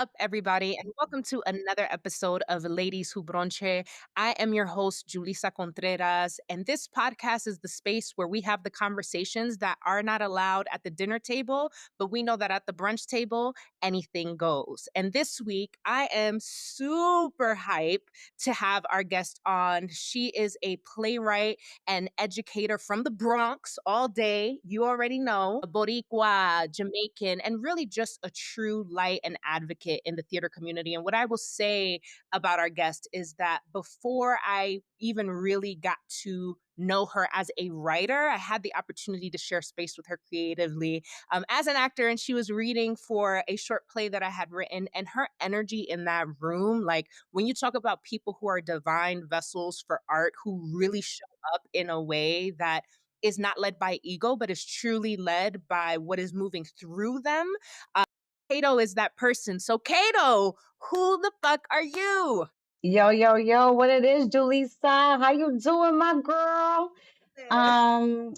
up, everybody, and welcome to another episode of Ladies Who Bronché. I am your host, Julissa Contreras, and this podcast is the space where we have the conversations that are not allowed at the dinner table, but we know that at the brunch table, anything goes. And this week, I am super hype to have our guest on. She is a playwright and educator from the Bronx all day. You already know, a Boricua, Jamaican, and really just a true light and advocate in the theater community. And what I will say about our guest is that before I even really got to know her as a writer, I had the opportunity to share space with her creatively as an actor. And she was reading for a short play that I had written, and her energy in that room, like when you talk about people who are divine vessels for art, who really show up in a way that is not led by ego, but is truly led by what is moving through them. Uh, Cato is that person. So, Cato, who the fuck are you? Yo, yo, yo, what it is, Julissa? How you doing, my girl?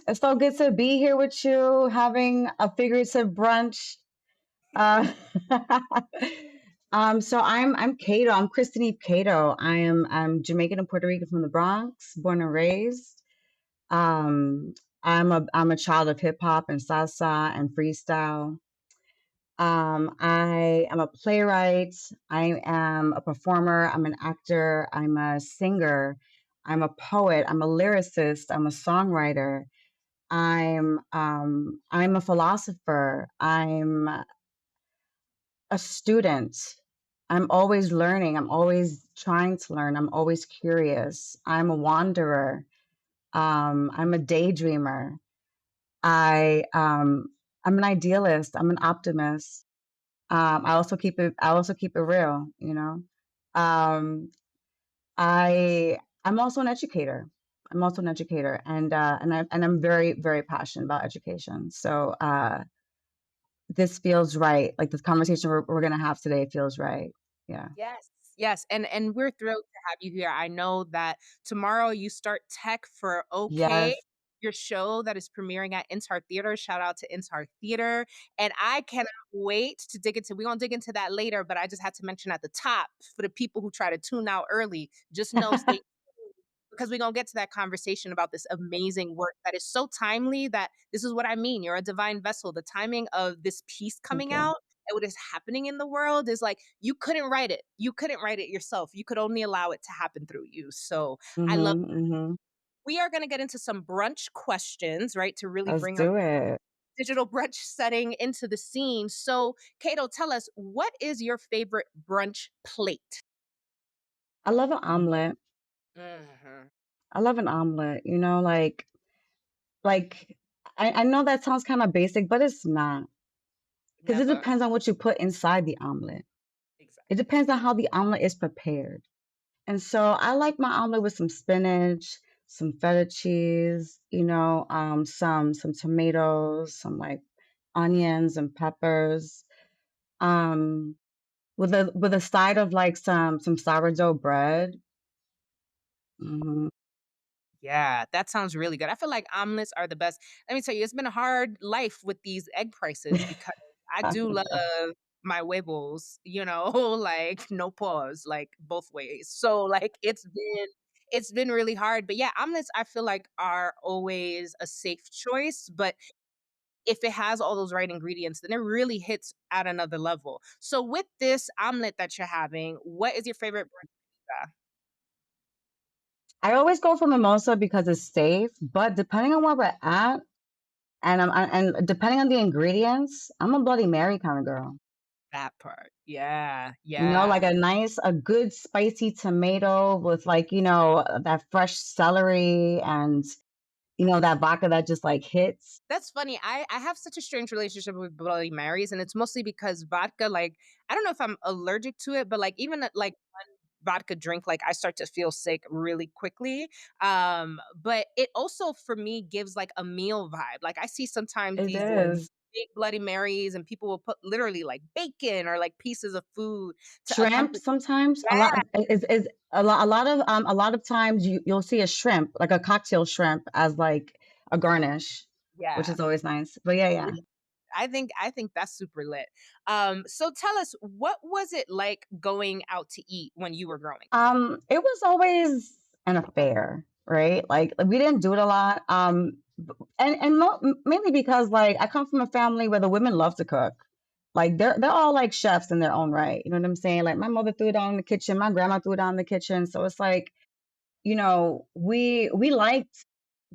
It's so good to be here with you, having a figurative brunch. Uh, so I'm Cato. I'm Christin Eve Cato. I'm Jamaican and Puerto Rican from the Bronx, born and raised. Um, I'm a child of hip hop and salsa and freestyle. I am a playwright. I am a performer. I'm an actor. I'm a singer. I'm a poet. I'm a lyricist. I'm a songwriter. I'm a philosopher. I'm a student. I'm always learning. I'm always trying to learn. I'm always curious. I'm a wanderer. I'm a daydreamer. I I'm an idealist. I'm an optimist. I also keep it real, you know. Um, I'm also an educator. I'm very, very passionate about education. So this feels right. Like this conversation we're gonna have today feels right. Yeah. Yes. Yes, and we're thrilled to have you here. I know that tomorrow you start tech for OK, Yes. your show that is premiering at INTAR Theater. Shout out to INTAR Theater. And I cannot wait to dig into we're gonna dig into that later, but I just had to mention at the top for the people who try to tune out early, just know stay tuned because we're gonna get to that conversation about this amazing work that is so timely that this is what I mean. You're a divine vessel. The timing of this piece Thank coming you. out and what is happening in the world is like you couldn't write it. You couldn't write it yourself. You could only allow it to happen through you. So I love Mm-hmm. Mm-hmm. we are going to get into some brunch questions, right? To really Let's bring our do it. digital brunch setting into the scene. So, Cato, tell us what is your favorite brunch plate? I love an omelet. Hmm. I love an omelet, like I know that sounds kind of basic, but it's not. Because it Never. depends on what you put inside the omelet. It Exactly. depends on how the omelet is prepared. And so I like my omelet with some spinach, some feta cheese, some tomatoes, some like onions and peppers, um, with a side of like some sourdough bread. Hmm. Yeah, that sounds really good. I feel like omelets are the best. Let me tell you, it's been a hard life with these egg prices because I I do love know. my huevos, like no pause, like both ways. So like it's been really hard. But yeah, omelets I feel like are always a safe choice, but if it has all those right ingredients, then it really hits at another level. So with this omelet that you're having, what is your favorite brunch pizza? I always go for mimosa because it's safe, but depending on where we're at, and depending on the ingredients, I'm a Bloody Mary kind of girl. That part. Yeah, Like yeah. a good spicy tomato with like, that fresh celery and, that vodka that just like hits. That's funny. I have such a strange relationship with Bloody Marys, and it's mostly because vodka, like, I don't know if I'm allergic to it, but like even at, like one vodka drink, like I start to feel sick really quickly. But it also for me gives like a meal vibe. Like I see sometimes It these like is. big Bloody Marys, and people will put literally like bacon or like pieces of food to Shrimp accompany. sometimes a lot Yeah, is a lot of times you'll see a shrimp, like a cocktail shrimp as like a garnish, which yeah. is always nice. But yeah, yeah. I think that's super lit. So tell us, what was it like going out to eat when you were growing? It was always an affair, right? Like, we didn't do it a lot. Mainly because like I come from a family where the women love to cook. Like they're all like chefs in their own right. You know what I'm saying? Like my mother threw it on in the kitchen, my grandma threw it on in the kitchen. So it's like, we liked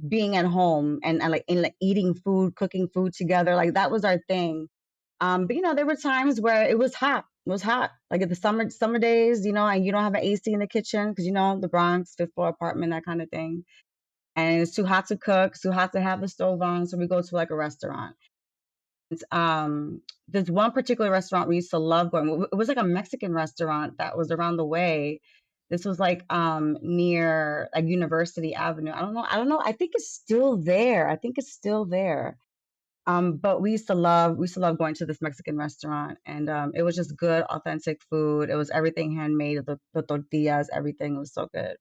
being at home and like eating food, cooking food together. Like that was our thing. But there were times where it was hot. It was hot. Like at the summer days, and you don't have an AC in the kitchen because the Bronx, fifth floor apartment, that kind of thing. And it's too hot to cook, it's too hot to have the stove on. So we go to like a restaurant. There's one particular restaurant we used to love going. It was like a Mexican restaurant that was around the way. This was like near like University Avenue. I don't know. I think it's still there. I think it's still there. But we used to love going to this Mexican restaurant, and it was just good, authentic food. It was everything handmade, the tortillas, everything was so good.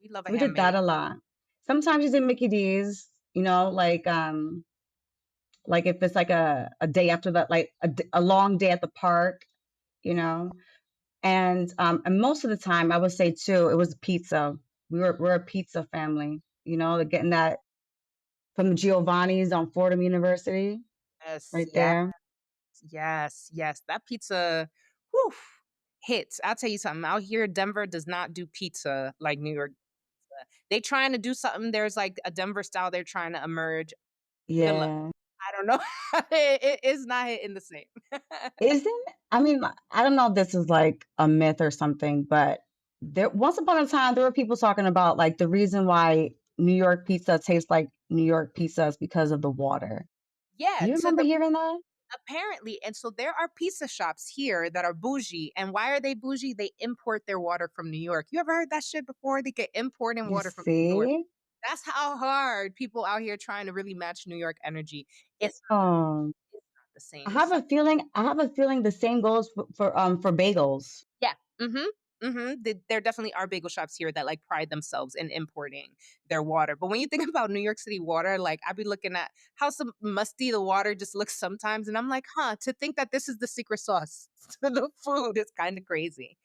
We love a So we did that handmade. a lot. Sometimes you did Mickey D's, like if it's like a day after that, like a long day at the park, you know. And most of the time, I would say too, it was pizza. We're a pizza family, like getting that from the Giovanni's on Fordham University, Yes, right yes, there. yes, yes. That pizza, whew, hits. I'll tell you something. Out here, Denver does not do pizza like New York. They trying to do something. There's like a Denver style they're trying to emerge. Good luck. Yeah. I don't know. It is not hitting the same. Isn't I mean, I don't know if this is like a myth or something, but there once upon a time there were people talking about like the reason why New York pizza tastes like New York pizza is because of the water. Do Yeah, you to remember the hearing that? apparently, and so there are pizza shops here that are bougie. And why are they bougie? They import their water from New York. You ever heard that shit before? They get importing You water from New York. see? That's how hard people out here trying to really match New York energy. It's Um, not the I same. have a feeling the same goes for bagels. Yeah. Mhm. Mhm. There definitely are bagel shops here that like pride themselves in importing their water. But when you think about New York City water, like I'd be looking at how some musty the water just looks sometimes, and I'm like, huh, to think that this is the secret sauce to the food is kind of crazy.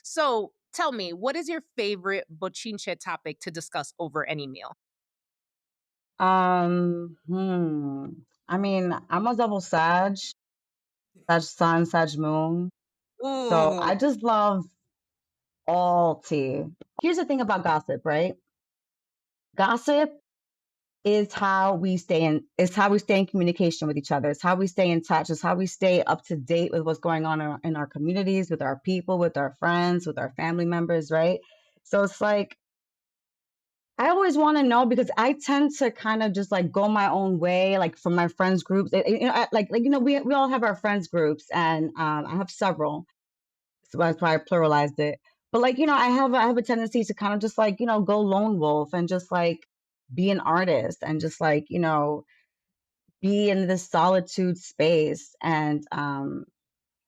So tell me, what is your favorite bochinche topic to discuss over any meal? I mean, I'm a double Sag Sun, Sag Moon. So Ooh, I just love all tea. Here's the thing about gossip, right? Gossip is how we stay in communication with each other. It's how we stay in touch. It's how we stay up to date with what's going on in our communities, with our people, with our friends, with our family members, right? So it's like I always want to know because I tend to kind of just like go my own way, like from my friends groups. We all have our friends groups, and I have several, so that's why I pluralized it. But like I have a tendency to kind of just like go lone wolf and just like be an artist and just like be in this solitude space and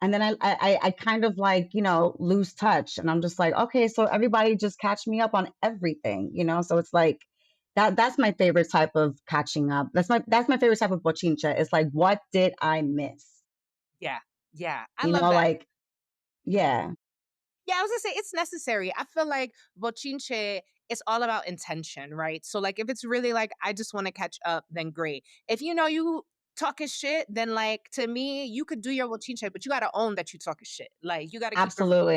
then I kind of like lose touch and I'm just like okay, so everybody just catch me up on everything, so it's like that's my favorite type of catching up. That's my favorite type of bochincha. It's like what did I miss, yeah, yeah. I love that. like yeah. Yeah, I was gonna say it's necessary. I feel like bochinche is all about intention, right? So like if it's really like I just want to catch up, then great. If you know you talking shit, then like to me, you could do your bochinche, but you gotta own that you talking shit. Like you gotta keep it Absolutely.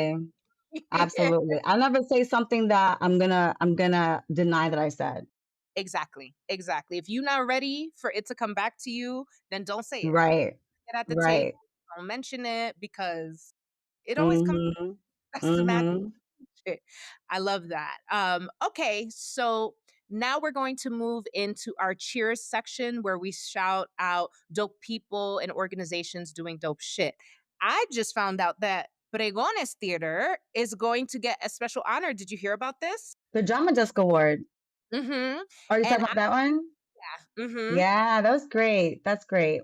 real. Absolutely. I'll never say something that I'm gonna deny that I said. Exactly. Exactly. If you're not ready for it to come back to you, then don't say it. Right. Get at the table, Right. don't mention it because it always comes. Mhm. That's the magic. Mhm. Shit. I love that. Okay, so now we're going to move into our cheers section where we shout out dope people and organizations doing dope shit. I just found out that Pregones Theater is going to get a special honor. Did you hear about this? The Drama Desk Award. Mm-hmm. Are you And talking about that one? mm-hmm. Yeah, that was great. That's great.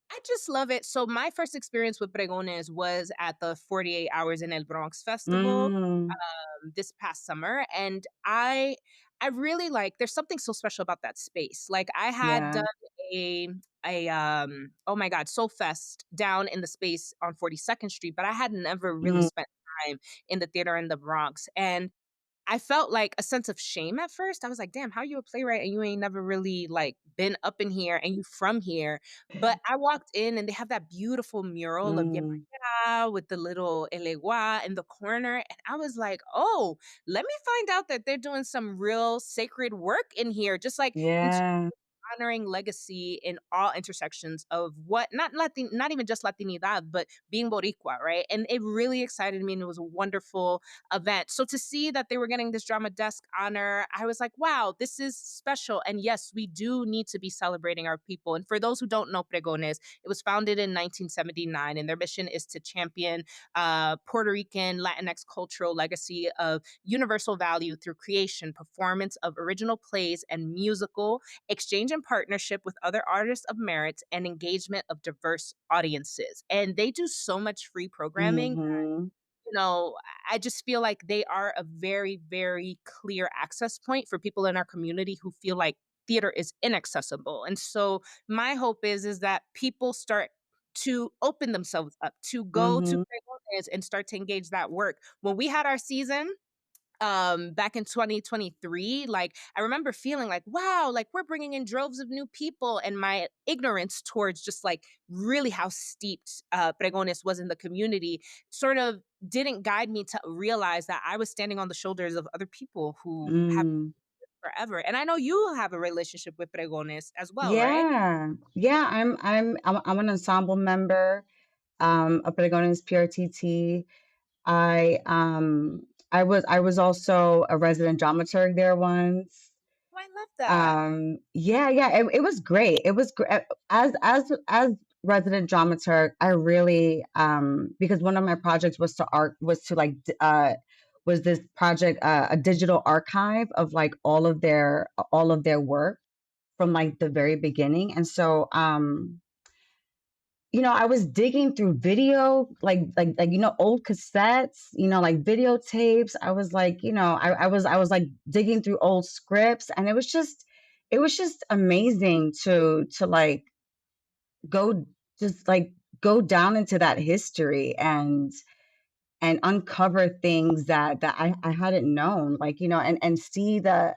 I just love it. So my first experience with Pregones was at the 48 Hours in El Bronx Festival Mm. this past summer, and I really like there's something so special about that space. Like I had Yeah. done a oh my God, Soul Fest down in the space on 42nd Street, but I had never really Mm, spent time in the theater in the Bronx. And I felt like a sense of shame at first. I was like, "Damn, how you a playwright and you ain't never really, like, been up in here and you from here?" But I walked in and they have that beautiful mural of mm, Yemaya with the little elegua in the corner, and I was like, "Oh, let me find out that they're doing some real sacred work in here," just like in yeah. honoring legacy in all intersections of what not even just Latinidad, but being Boricua, right? And it really excited me and it was a wonderful event. So to see that they were getting this drama desk honor, I was like, wow, this is special. And yes, we do need to be celebrating our people. And for those who don't know Pregones, it was founded in 1979 and their mission is to champion Puerto Rican Latinx cultural legacy of universal value through creation, performance of original plays and musical exchange and partnership with other artists of merit, and engagement of diverse audiences. And they do so much free programming. Mhm. You know, I just feel like they are a very, very clear access point for people in our community who feel like theater is inaccessible. And so my hope is that people start to open themselves up to go to Mhm. Pregones and start to engage that work. When we had our season, back in 2023, like I remember feeling like, wow, like we're bringing in droves of new people, and my ignorance towards just like really how steeped Pregones was in the community sort of didn't guide me to realize that I was standing on the shoulders of other people who have Mm. forever. And I know you have a relationship with Pregones as well, right? Yeah. Yeah, I'm an ensemble member, of Pregones PRTT. I, I was also a resident dramaturg there once. Oh, I love that. Yeah, yeah, it was great. It was great. As resident dramaturg, I really, because one of my projects was to like, was this project, a digital archive of like all of their work from like the very beginning. And so, I was digging through video, old cassettes, like videotapes. I was like, I was like digging through old scripts, and it was just amazing to like go just like go down into that history and uncover things that I hadn't known, like, and see the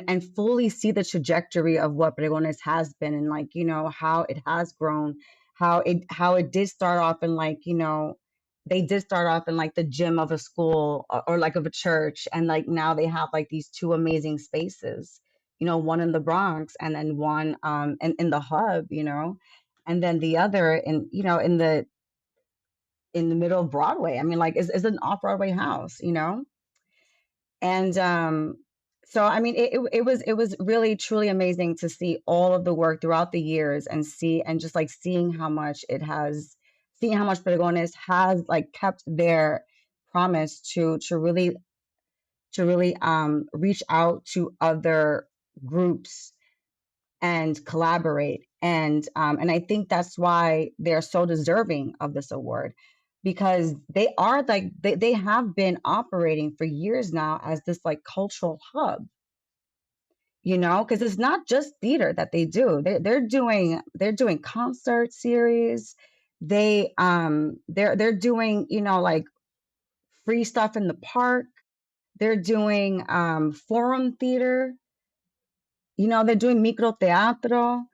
and fully see the trajectory of what Pregones has been, and like, how it has grown, how it did start off in like, they did start off in like the gym of a school, or like of a church, and like now they have like these two amazing spaces, one in the Bronx and then one in the hub, and then the other in the middle of Broadway. I mean, like, is an off Broadway house, and so I mean, it was really truly amazing to see all of the work throughout the years, and just like seeing how much Pregones has like kept their promise to really reach out to other groups and collaborate. And I think that's why they're so deserving of this award, because they have been operating for years now as this like cultural hub, because it's not just theater that they do. They're doing concert series. They're doing, like, free stuff in the park. They're doing forum theater. They're doing microteatro.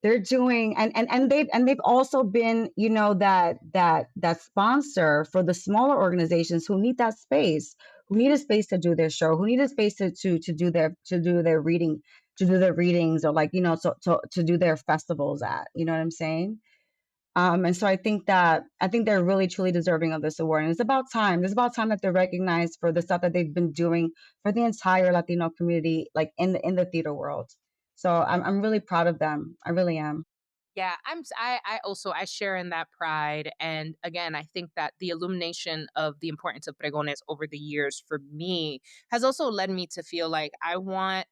They're doing, and they've also been, that sponsor for the smaller organizations who need that space, who need a space to do their show, who need a space to do their reading, to do their readings, or like, to do their festivals at. You know what I'm saying? And so I think they're really truly deserving of this award, and it's about time. It's about time that they're recognized for the stuff that they've been doing for the entire Latino community, like in the theater world. So I'm really proud of them. I really am. Yeah, I also I share in that pride, and again, I think that the illumination of the importance of pregones over the years for me has also led me to feel like I want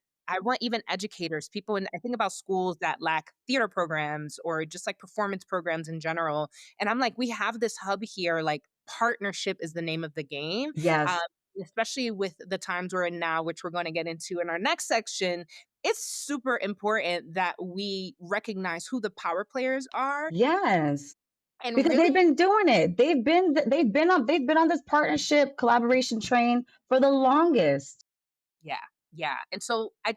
even educators, people in I think about schools that lack theater programs or just like performance programs in general, and I'm like, we have this hub here, like partnership is the name of the game. Um, Yes. Especially with the times we're in now, which we're going to get into in our next section, it's super important that we recognize who the power players are Yes. and Because really they've been doing it. They've been on this partnership collaboration train for the longest. yeah, yeah. And so I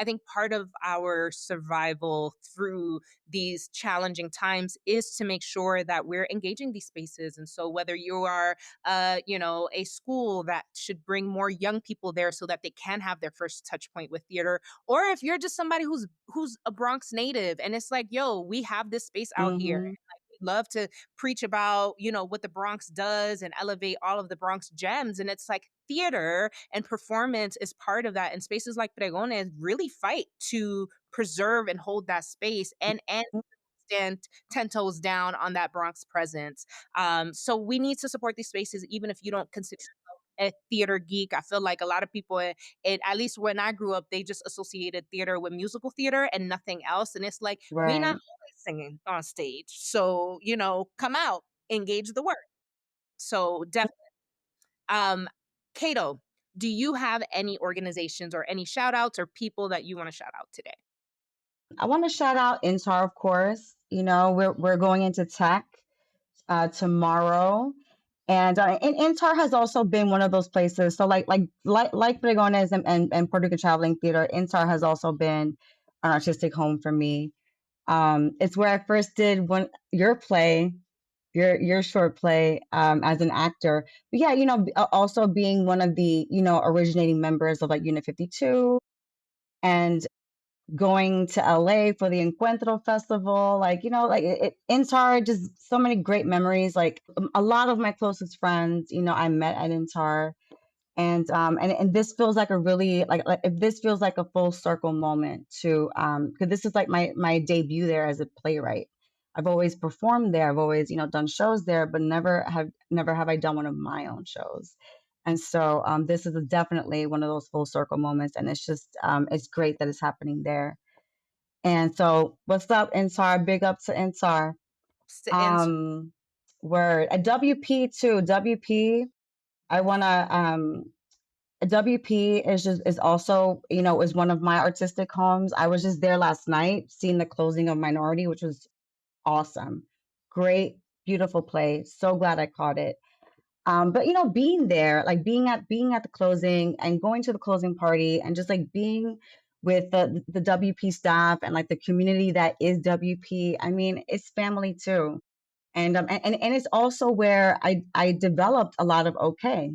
think part of our survival through these challenging times is to make sure that we're engaging these spaces. And so whether you are a school that should bring more young people there so that they can have their first touch point with theater, or if you're just somebody who's a Bronx native and it's like, yo, we have this space out here. Mhm. We love to preach about, what the Bronx does and elevate all of the Bronx gems. And it's like theater and performance is part of that. And spaces like Pregones really fight to preserve and hold that space and stand 10 toes down on that Bronx presence. So we need to support these spaces, even if you don't consider a theater geek. I feel like a lot of people, at least when I grew up, they just associated theater with musical theater and nothing else. And it's like, we not Right. always singing on stage. So, come out, engage the work. So definitely. Um, Cato, do you have any organizations or any shout outs or people that you want to shout out today? I wanna shout out INTAR, of course. We're going into tech, tomorrow, and INTAR has also been one of those places. So, like Pregones and Puerto Rican Traveling Theater, INTAR has also been an artistic home for me. It's where I first did your play, your short play, as an actor. But yeah, also being one of the, originating members of, like, Unit 52, and going to LA for the Encuentro Festival, like, INTAR, just so many great memories. Like, a lot of my closest friends, I met at INTAR. And this feels like a really, like, if this feels like a full circle moment to, because this is like my debut there as a playwright. I've always performed there. I've always, done shows there, but never have I done one of my own shows. And so, this is definitely one of those full circle moments, and it's great that it's happening there. And so, what's up, Insar? Big up to Insar. And Um, word at WP too. WP. I wanna WP is also, is one of my artistic homes. I was just there last night seeing the closing of Minority, which was awesome. Great, beautiful play. So glad I caught it. But being there, like being at the closing and going to the closing party and just like being with the WP staff and like the community that is WP. I mean, it's family too. And it's also where I developed a lot of okay,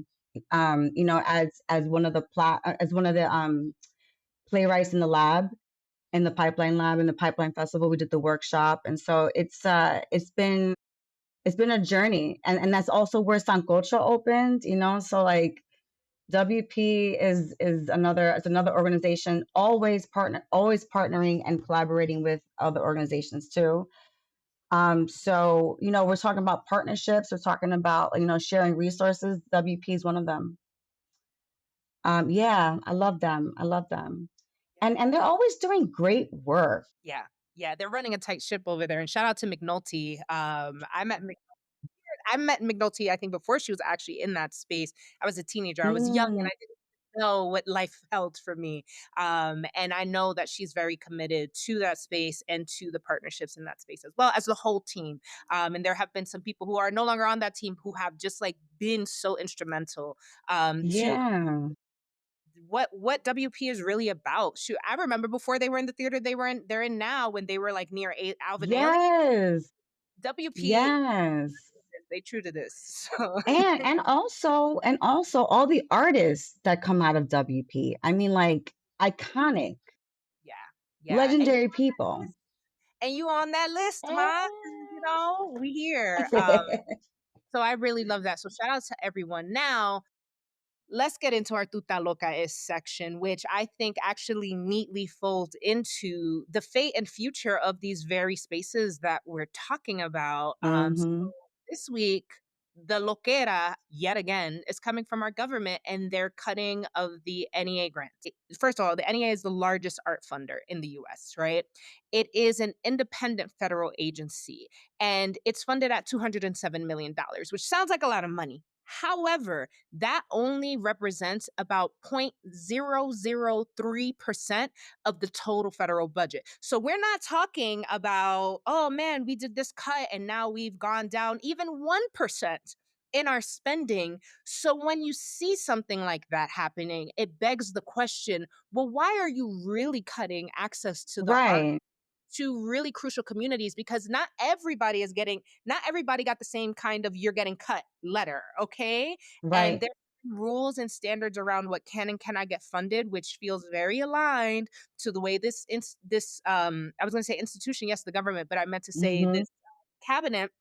as one of the playwrights in the lab, in the pipeline lab, in the pipeline festival. We did the workshop, and so it's been a journey, and that's also where Sancocho opened. So like WP is another organization, always partnering and collaborating with other organizations too. So, we're talking about partnerships, we're talking about, sharing resources. WP is one of them. Yeah, I love them. I love them. And they're always doing great work. yeah, yeah, they're running a tight ship over there. And shout out to McNulty. I met McNulty, I think, before she was actually in that space. I was a teenager. I was young and Mm, I didn't know what life held for me. And I know that she's very committed to that space and to the partnerships in that space as well as the whole team. And there have been some people who are no longer on that team who have just like been so instrumental to yeah. what WP is really about. Shoot, I remember before they were in the theater they're in now when they were like near Alvin Ailey. Yes. WP, Yes. they true to this. So And also all the artists that come out of WP. I mean, like, iconic, yeah, yeah, legendary people. and you on that list, ma. We here. Eh. So I really love that. So shout out to everyone. Now let's get into our Tuta Loca is section, which I think actually neatly folds into the fate and future of these very spaces that we're talking about. So Mhm. this week, the loquera, yet again, is coming from our government and their cutting of the NEA grants. First of all, the NEA is the largest art funder in the US, right? It is an independent federal agency and it's funded at $207 million, which sounds like a lot of money. However, that only represents about 0.003% of the total federal budget. So we're not talking about, oh man, we did this cut and now we've gone down even 1% in our spending. So when you see something like that happening, it begs the question, well, why are you really cutting access to the art Right, to really crucial communities? Because not everybody got the same kind of "you're getting cut" letter, okay? And right. there's rules and standards around what can and cannot get funded, which feels very aligned to the way I was going to say institution, yes, the government, but I meant to say Mhm. this cabinet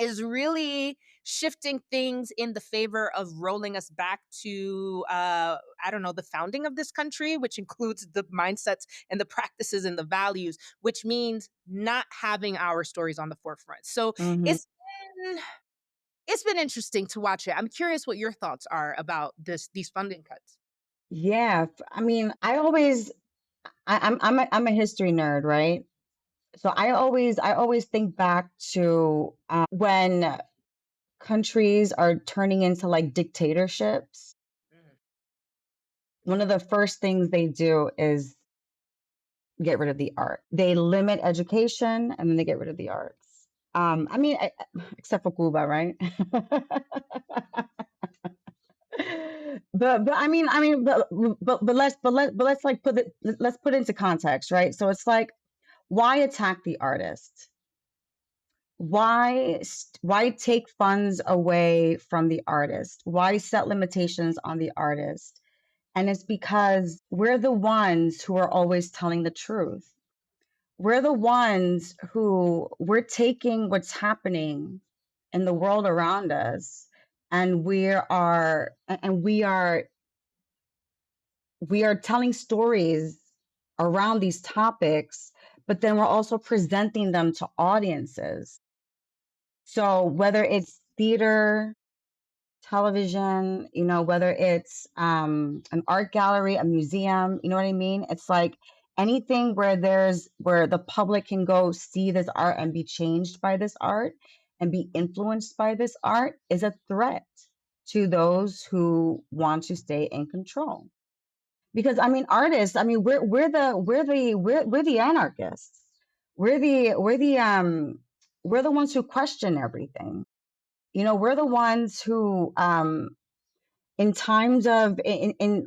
is really shifting things in the favor of rolling us back to I don't know, the founding of this country, which includes the mindsets and the practices and the values, which means not having our stories on the forefront. So Mhm. it's been it's been interesting to watch it. I'm curious what your thoughts are about these funding cuts. Yeah, I mean, I'm a history nerd, right? So I always think back to when countries are turning into like dictatorships. Mm. One of the first things they do is get rid of the art. They limit education and then they get rid of the arts. I mean, except for Cuba, right? But let's like let's put it into context, right? So it's like, why attack the artist? Why take funds away from the artist? Why set limitations on the artist? And it's because we're the ones who are always telling the truth. We're the ones who we're taking what's happening in the world around us, and we are telling stories around these topics, but then we're also presenting them to audiences. So whether it's theater, television, whether it's an art gallery, a museum, you know what I mean? It's like anything where the public can go see this art and be changed by this art and be influenced by this art is a threat to those who want to stay in control. Because I mean, artists, I mean, we're the anarchists. We're the ones who question everything. We're the ones who in times of in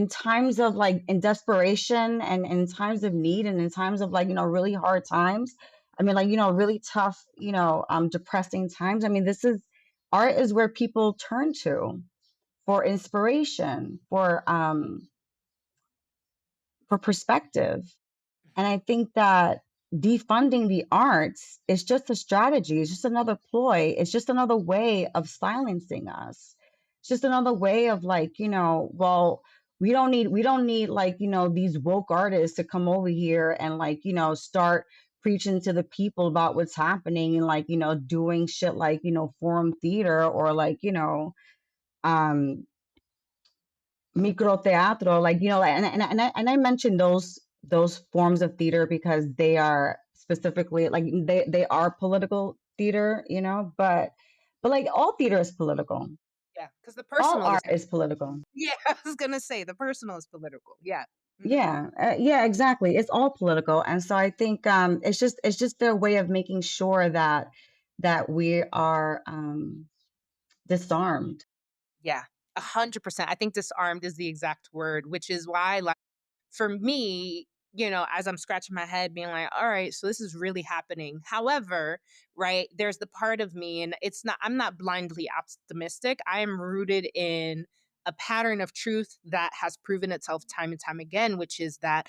times of like in desperation and in times of need and in times of like really hard times, I mean, like really tough, depressing times. I mean, this is art is where people turn to for inspiration, for perspective. And I think that defunding the arts is just a strategy. It's just another ploy. It's just another way of silencing us. It's just another way of like, well, we don't need like, these woke artists to come over here and like, start preaching to the people about what's happening and like, doing shit like, forum theater or like, um microteatro, like and I mentioned those forms of theater because they are specifically like they are political theater, but like all theater is political. Yeah, because the All personal is art is political. yeah, I was gonna say the personal is political. Yeah. Mhm. Yeah, exactly. It's all political, and so I think it's just their way of making sure that we are disarmed. Yeah, 100%. I think disarmed is the exact word, which is why, like, for me, as I'm scratching my head, being like, all right, so this is really happening. However, right, there's the part of me, and I'm not blindly optimistic. I am rooted in a pattern of truth that has proven itself time and time again, which is that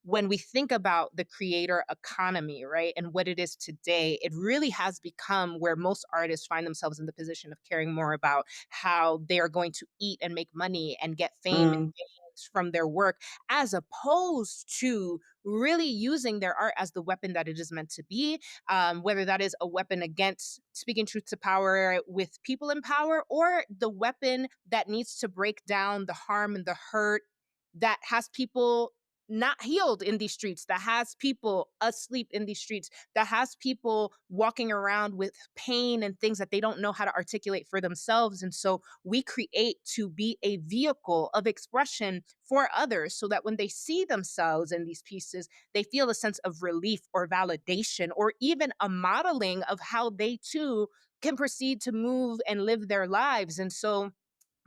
when we think about the creator economy, right, and what it is today, it really has become where most artists find themselves in the position of caring more about how they are going to eat and make money and get fame and Mm, gains from their work, as opposed to really using their art as the weapon that it is meant to be, whether that is a weapon against speaking truth to power with people in power, or the weapon that needs to break down the harm and the hurt that has people not healed in these streets, that has people asleep in these streets, that has people walking around with pain and things that they don't know how to articulate for themselves. And so we create to be a vehicle of expression for others so that when they see themselves in these pieces, they feel a sense of relief or validation or even a modeling of how they too can proceed to move and live their lives. And so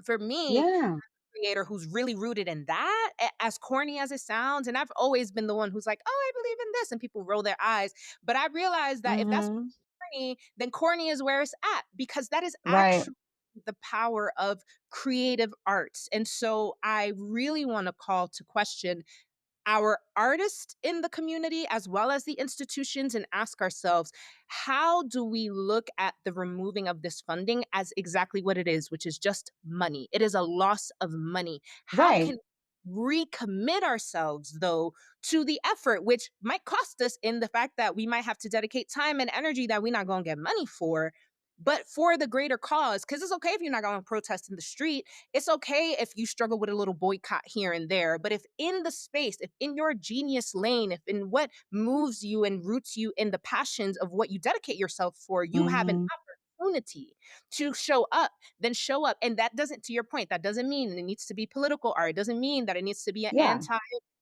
for me, Yeah. creator who's really rooted in that, as corny as it sounds. And I've always been the one who's like, oh, I believe in this. And people roll their eyes. But I realize that if that's Mhm. corny, then corny is where it's at because that is Right. actually the power of creative arts. And so I really want to call to question our artists in the community as well as the institutions and ask ourselves, how do we look at the removing of this funding as exactly what it is, which is just money? It is a loss of money. How Right. can we recommit ourselves though to the effort, which might cost us in the fact that we might have to dedicate time and energy that we're not going to get money for, but for the greater cause? Because it's okay if you're not going to protest in the street. It's okay if you struggle with a little boycott here and there, but if in the space, if in your genius lane, if in what moves you and roots you in the passions of what you dedicate yourself for, you have an Mhm. opportunity to show up, then show up. And that doesn't, to your point, that doesn't mean it needs to be political art. It doesn't mean that it needs to be an Yeah. anti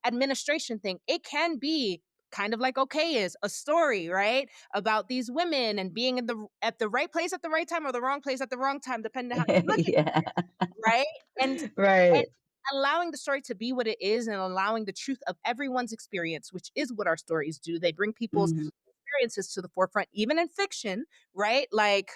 administration thing. It can be kind of like okay is a story, right? About these women and being in the at the right place at the right time or the wrong place at the wrong time, depending on how you look at Yeah. it, right? And Right. allowing the story to be what it is and allowing the truth of everyone's experience, which is what our stories do. They bring people's Mhm. experiences to the forefront, even in fiction, right? Like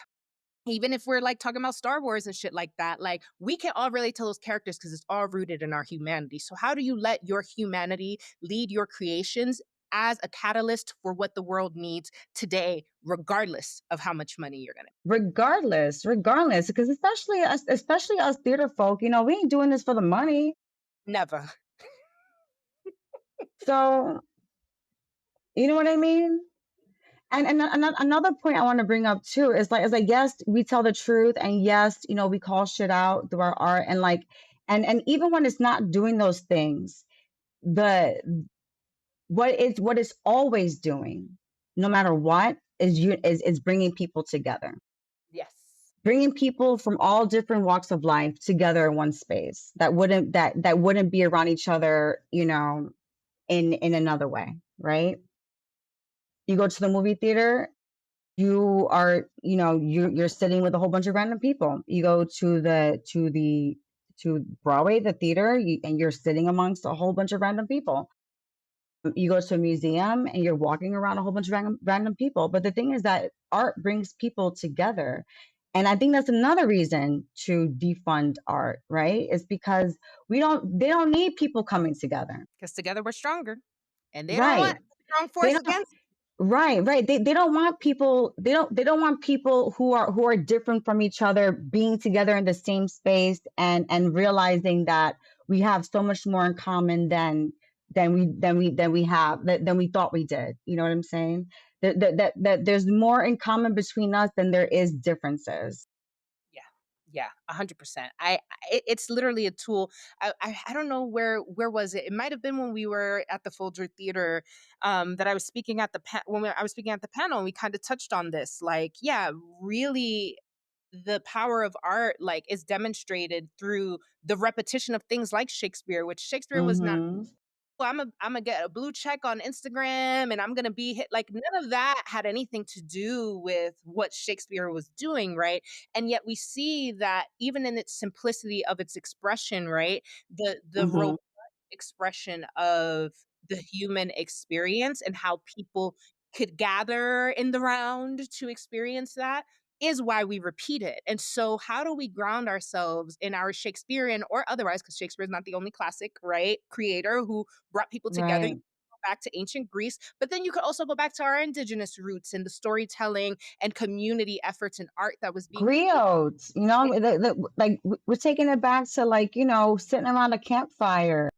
even if we're like talking about Star Wars and shit like that, like we can all relate to those characters because it's all rooted in our humanity. So, how do you let your humanity lead your creations as a catalyst for what the world needs today, regardless of how much money you're gonna? Regardless, because especially us theater folk, we ain't doing this for the money. Never. So, you know what I mean? And another point I want to bring up too is like yes, we tell the truth, and yes, we call shit out through our art, and like and even when it's not doing those things, the what it's always doing, no matter what, is bringing people together, Yes. bringing people from all different walks of life together in one space that wouldn't be around each other, in another way, right? You go to the movie theater, you're sitting with a whole bunch of random people. You go to Broadway, the theater, and you're sitting amongst a whole bunch of random people. You go to a museum and you're walking around a whole bunch of random people. But the thing is that art brings people together. And I think that's another reason to defund art, right? Is because they don't need people coming together. Because together we're stronger. And they don't want Right. a strong They force don't against. Right. They don't want people, they don't want people who are different from each other being together in the same space and realizing that we have so much more in common than we thought we did. You know what I'm saying? That there's more in common between us than there is differences. Yeah. Yeah, 100%. It's literally a tool. I don't know where was it? It might have been when we were at the Folger Theater, that I was speaking at the I was speaking at the panel, and we kind of touched on this. Like, yeah, really, the power of art like is demonstrated through the repetition of things like Shakespeare, which Shakespeare was not, Mhm. well, I'm gonna get a blue check on Instagram and I'm gonna be hit. Like none of that had anything to do with what Shakespeare was doing, right? And yet we see that even in its simplicity of its expression, right? The Mhm. robust expression of the human experience and how people could gather in the round to experience that is why we repeat it. And so, how do we ground ourselves in our Shakespearean or otherwise, because Shakespeare is not the only classic, right? Creator who brought people together. You Right. go back to ancient Greece, but then you could also go back to our indigenous roots and the storytelling and community efforts and art that was being created. Griots, like we're taking it back to like, sitting around a campfire.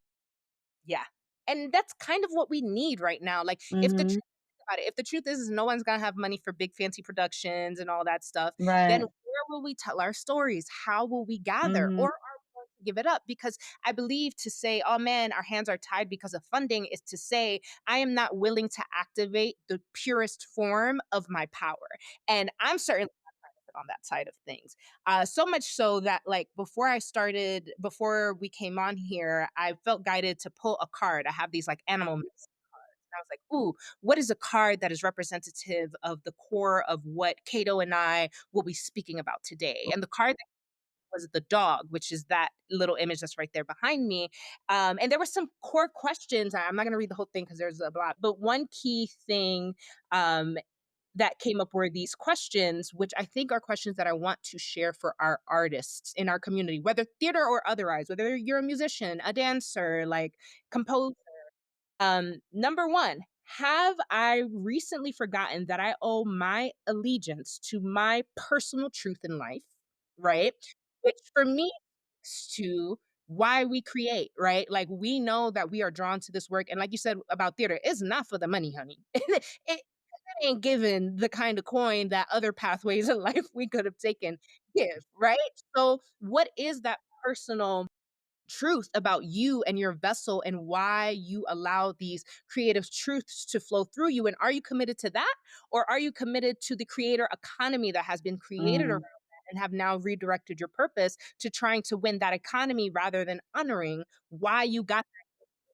Yeah. And that's kind of what we need right now. Like, if the Mhm. truth about it, if the truth is no one's gonna have money for big fancy productions and all that stuff, then Right. where will we tell our stories? How will we gather? Or Mhm. are we going give it up, because I believe to say, oh man, our hands are tied because of funding, is to say, I am not willing to activate the purest form of my power. And I'm certainly on that side of things. So much so that, like, before we came on here, I felt guided to pull a card. I have these like animal medicine cards. And I was like, ooh, what is a card that is representative of the core of what Cato and I will be speaking about today? And the card was the dog, which is that little image that's right there behind me. And there were some core questions. I'm not going to read the whole thing because there's a lot, but one key thing um, that came up were these questions, which I think are questions that I want to share for our artists in our community, whether theater or otherwise, whether you're a musician, a dancer, like composer. Number one, have I recently forgotten that I owe my allegiance to my personal truth in life, right? Which for me is to why we create, right? Like, we know that we are drawn to this work. And like you said about theater, it's not for the money, honey. It ain't given the kind of coin that other pathways in life we could have taken give, right? So what is that personal truth about you and your vessel, and why you allow these creative truths to flow through you? And are you committed to that? Or are you committed to the creator economy that has been created around Mm, that and have now redirected your purpose to trying to win that economy rather than honoring why you got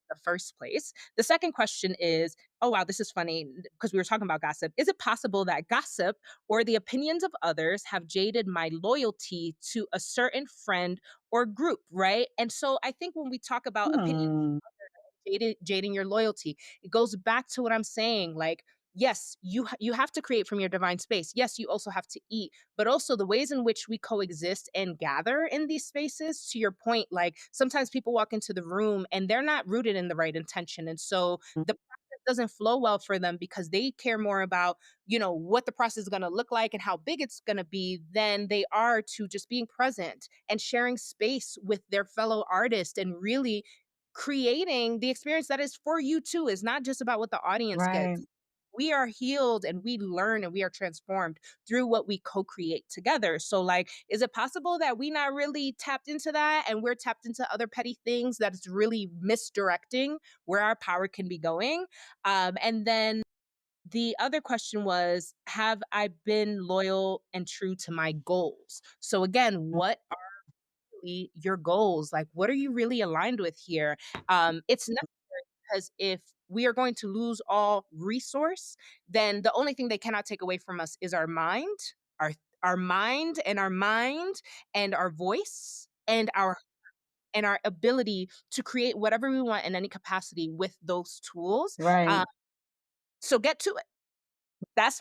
the first place? The second question is, oh wow, this is funny because we were talking about gossip. Is it possible that gossip or the opinions of others have jaded my loyalty to a certain friend or group, right? And so I think when we talk about opinions, hmm, jading your loyalty. It goes back to what I'm saying. Like, yes, you have to create from your divine space. Yes, you also have to eat, but also the ways in which we coexist and gather in these spaces. To your point, like sometimes people walk into the room and they're not rooted in the right intention, and so the process doesn't flow well for them because they care more about, what the process is going to look like and how big it's going to be than they are to just being present and sharing space with their fellow artists and really creating the experience that is for you too. Is not just about what the audience right. gets. We are healed and we learn and we are transformed through what we co-create together. So like, is it possible that we not really tapped into that and we're tapped into other petty things that's really misdirecting where our power can be going? And then the other question was, have I been loyal and true to my goals? So again, what really your goals? Like, what are you really aligned with here? It's necessary, because if we are going to lose all resource, then the only thing they cannot take away from us is our mind, our our mind and our voice and our ability to create whatever we want in any capacity with those tools. Right. Um, so get to it. That's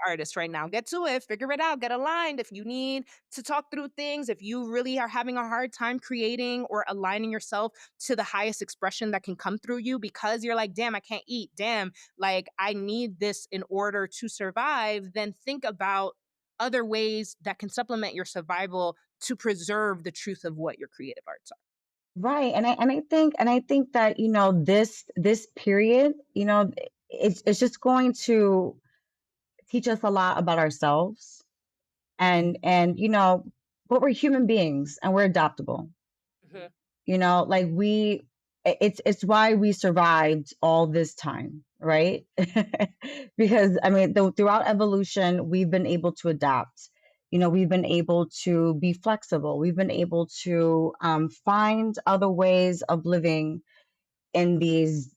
artist right now. Get to it, figure it out, get aligned. If you need to talk through things, if you really are having a hard time creating or aligning yourself to the highest expression that can come through you because you're like, damn, I can't eat. Damn, like I need this in order to survive, then think about other ways that can supplement your survival to preserve the truth of what your creative arts are. Right. And I think that, this period, it's just going to teach us a lot about ourselves, and but we're human beings and we're adaptable. Mhm. Like it's why we survived all this time, right? Because I mean, throughout evolution, we've been able to adapt. We've been able to be flexible. We've been able to find other ways of living in these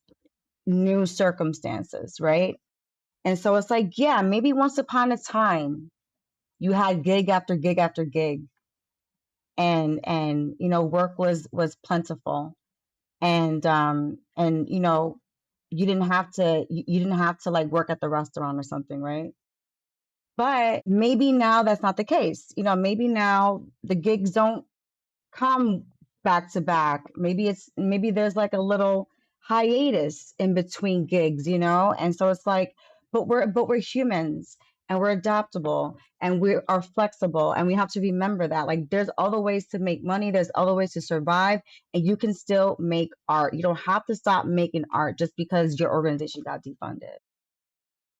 new circumstances, right? And so it's like, yeah, maybe once upon a time you had gig after gig after gig, and work was plentiful, and you didn't have to like work at the restaurant or something, right? But maybe now that's not the case. Maybe now the gigs don't come back to back. Maybe there's like a little hiatus in between gigs, and so it's like, but we're humans, and we're adaptable, and we are flexible, and we have to remember that, like, there's other ways to make money, there's other ways to survive, and you can still make art. You don't have to stop making art just because your organization got defunded.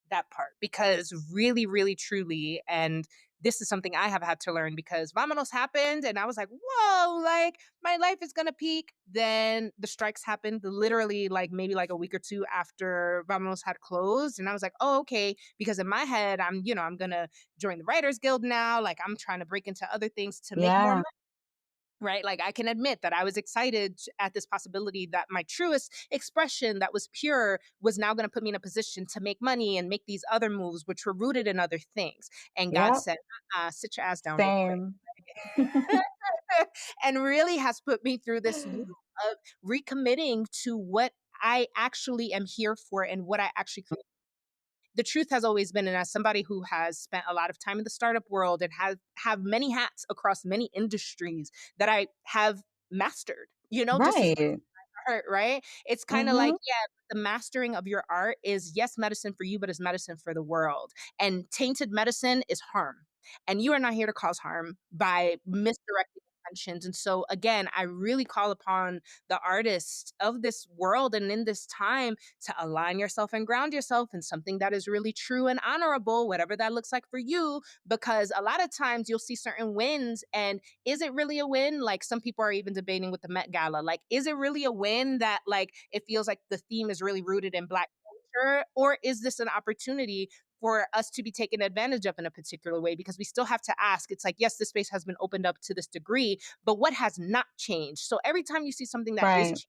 That part, because really, really, truly, and this is something I have had to learn because Vamonos happened and I was like, whoa, like my life is gonna peak. Then the strikes happened literally like maybe like a week or two after Vamonos had closed. And I was like, oh, okay. Because in my head, I'm gonna join the Writers Guild now. Like I'm trying to break into other things to make more Yeah. money. Right. Like I can admit that I was excited at this possibility that my truest expression that was pure was now going to put me in a position to make money and make these other moves, which were rooted in other things. And God Yep. said, sit your ass down real quick. Same. And really has put me through this loop of recommitting to what I actually am here for and what I actually the truth has always been, and as somebody who has spent a lot of time in the startup world and have many hats across many industries that I have mastered, just as Right. art, right? It's kind of like, Mhm. yeah, the mastering of your art is yes, medicine for you, but it's medicine for the world. And tainted medicine is harm. And you are not here to cause harm by misdirecting intentions. And so again, I really call upon the artists of this world and in this time to align yourself and ground yourself in something that is really true and honorable, whatever that looks like for you. Because a lot of times you'll see certain wins, and is it really a win? Like some people are even debating with the Met Gala. Like, is it really a win that like it feels like the theme is really rooted in Black culture, or is this an opportunity for us to be taken advantage of in a particular way? Because we still have to ask. It's like, yes, this space has been opened up to this degree, but what has not changed? So every time you see something that is Right.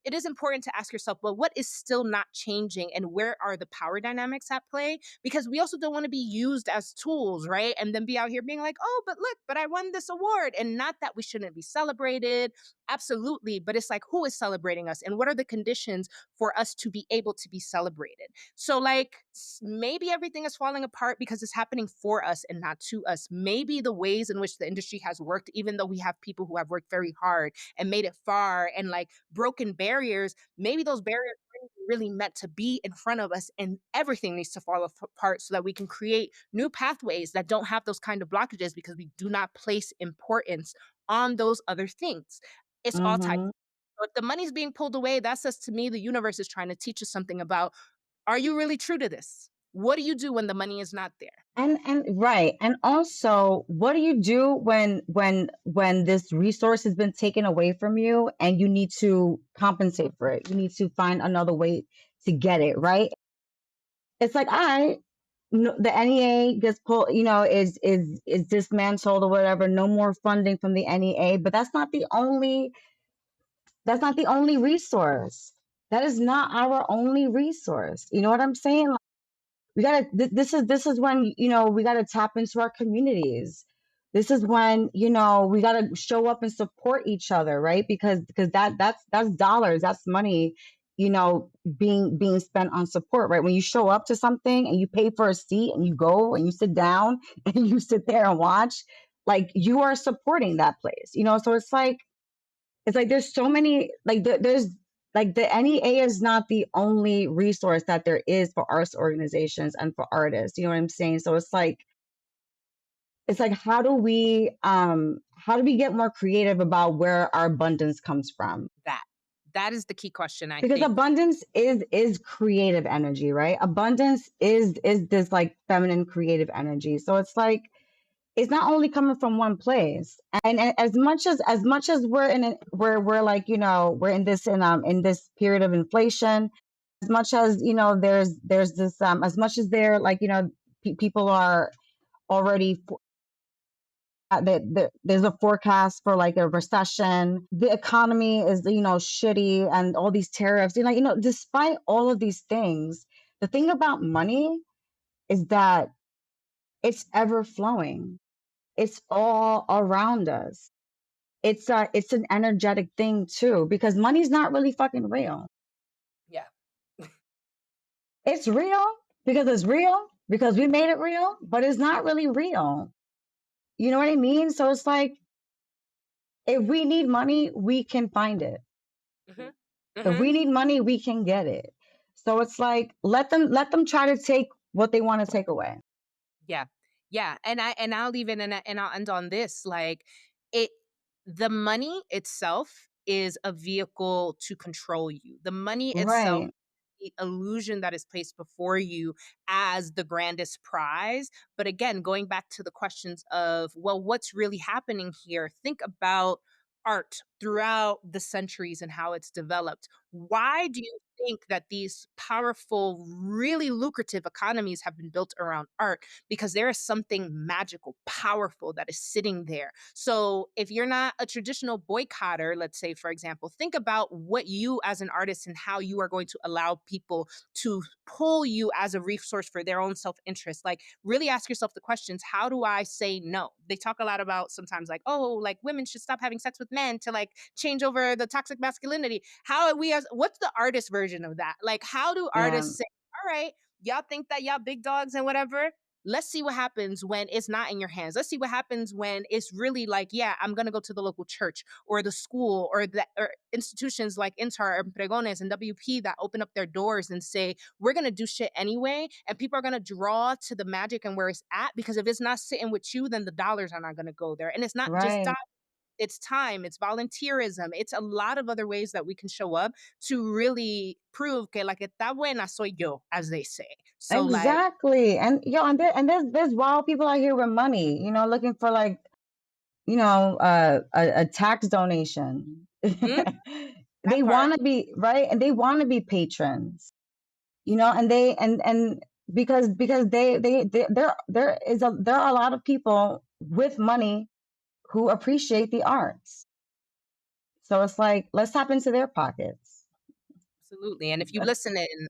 it is important to ask yourself, well, what is still not changing and where are the power dynamics at play? Because we also don't want to be used as tools, right? And then be out here being like, oh, but look, but I won this award. And not that we shouldn't be celebrated. Absolutely. But it's like, who is celebrating us? And what are the conditions for us to be able to be celebrated? So, like, maybe everything is falling apart because it's happening for us and not to us. Maybe the ways in which the industry has worked, even though we have people who have worked very hard and made it far and like broken barriers, maybe those barriers weren't really meant to be in front of us and everything needs to fall apart so that we can create new pathways that don't have those kind of blockages because we do not place importance on those other things. It's all tied. Mhm. So if the money's being pulled away, that says to me the universe is trying to teach us something about, are you really true to this? What do you do when the money is not there? And right. And also, what do you do when this resource has been taken away from you and you need to compensate for it? You need to find another way to get it, right? It's like, all right, no, the NEA gets pulled, is dismantled or whatever, no more funding from the NEA, but that's not the only resource. That is not our only resource. You know what I'm saying? We gotta this is when we gotta tap into our communities. This is when we gotta show up and support each other, right? Because that's dollars, that's money, you know being spent on support, right? When you show up to something and you pay for a seat and you go and you sit down and you sit there and watch, like, you are supporting that place, so it's like there's so many, like, there's like the NEA is not the only resource that there is for arts organizations and for artists. You know what I'm saying? So it's like, how do we get more creative about where our abundance comes from? That that is the key question, I Because think. abundance is creative energy, right? Abundance is this, like, feminine creative energy. So it's like, it's not only coming from one place. And as much as we're like, we're in this period of inflation, as much as there's this, as much as they're like, people are already there's a forecast for like a recession, the economy is shitty, and all these tariffs, despite all of these things, the thing about money is that it's ever flowing. It's all around us. It's an energetic thing too, because money's not really fucking real. Yeah. It's real because it's real because we made it real, but it's not really real. You know what I mean? So it's like, if we need money, we can find it. Hmm. If Hmm. we need money, we can get it. So it's like, let them try to take what they want to take away. Yeah. Yeah. And I'll even and I'll end on this. Like it the money itself is a vehicle to control you. The money itself Right. the illusion that is placed before you as the grandest prize. But again, going back to the questions of, well, what's really happening here? Think about art throughout the centuries and how it's developed. Why do you think that these powerful, really lucrative economies have been built around art? Because there is something magical, powerful that is sitting there. So if you're not a traditional boycotter, let's say, for example, think about what you as an artist and how you are going to allow people to pull you as a resource for their own self interest. Like, really ask yourself the questions: how do I say no? They talk a lot about sometimes, like, oh, like women should stop having sex with men to like change over the toxic masculinity. How are we as what's the artist version of that? Like, how do Yeah, artists say, all right, y'all think that y'all big dogs and whatever? Let's see what happens when it's not in your hands. Let's see what happens when it's really like, yeah, I'm gonna go to the local church or the school or the or institutions like INTAR and Pregones and WP that open up their doors and say, we're gonna do shit anyway, and people are gonna draw to the magic and where it's at, because if it's not sitting with you, then the dollars are not gonna go there. And it's not just right. it's time, it's volunteerism, it's a lot of other ways that we can show up to really prove que la que está buena soy yo, as they say. So like, Exactly. And there's wild people out here with money, looking for like, a tax donation. mm, that They part. want to be right, and they want to be patrons, and they and because there are a lot of people with money who appreciate the arts. So it's like, let's tap into their pockets. Absolutely. And if you listen in,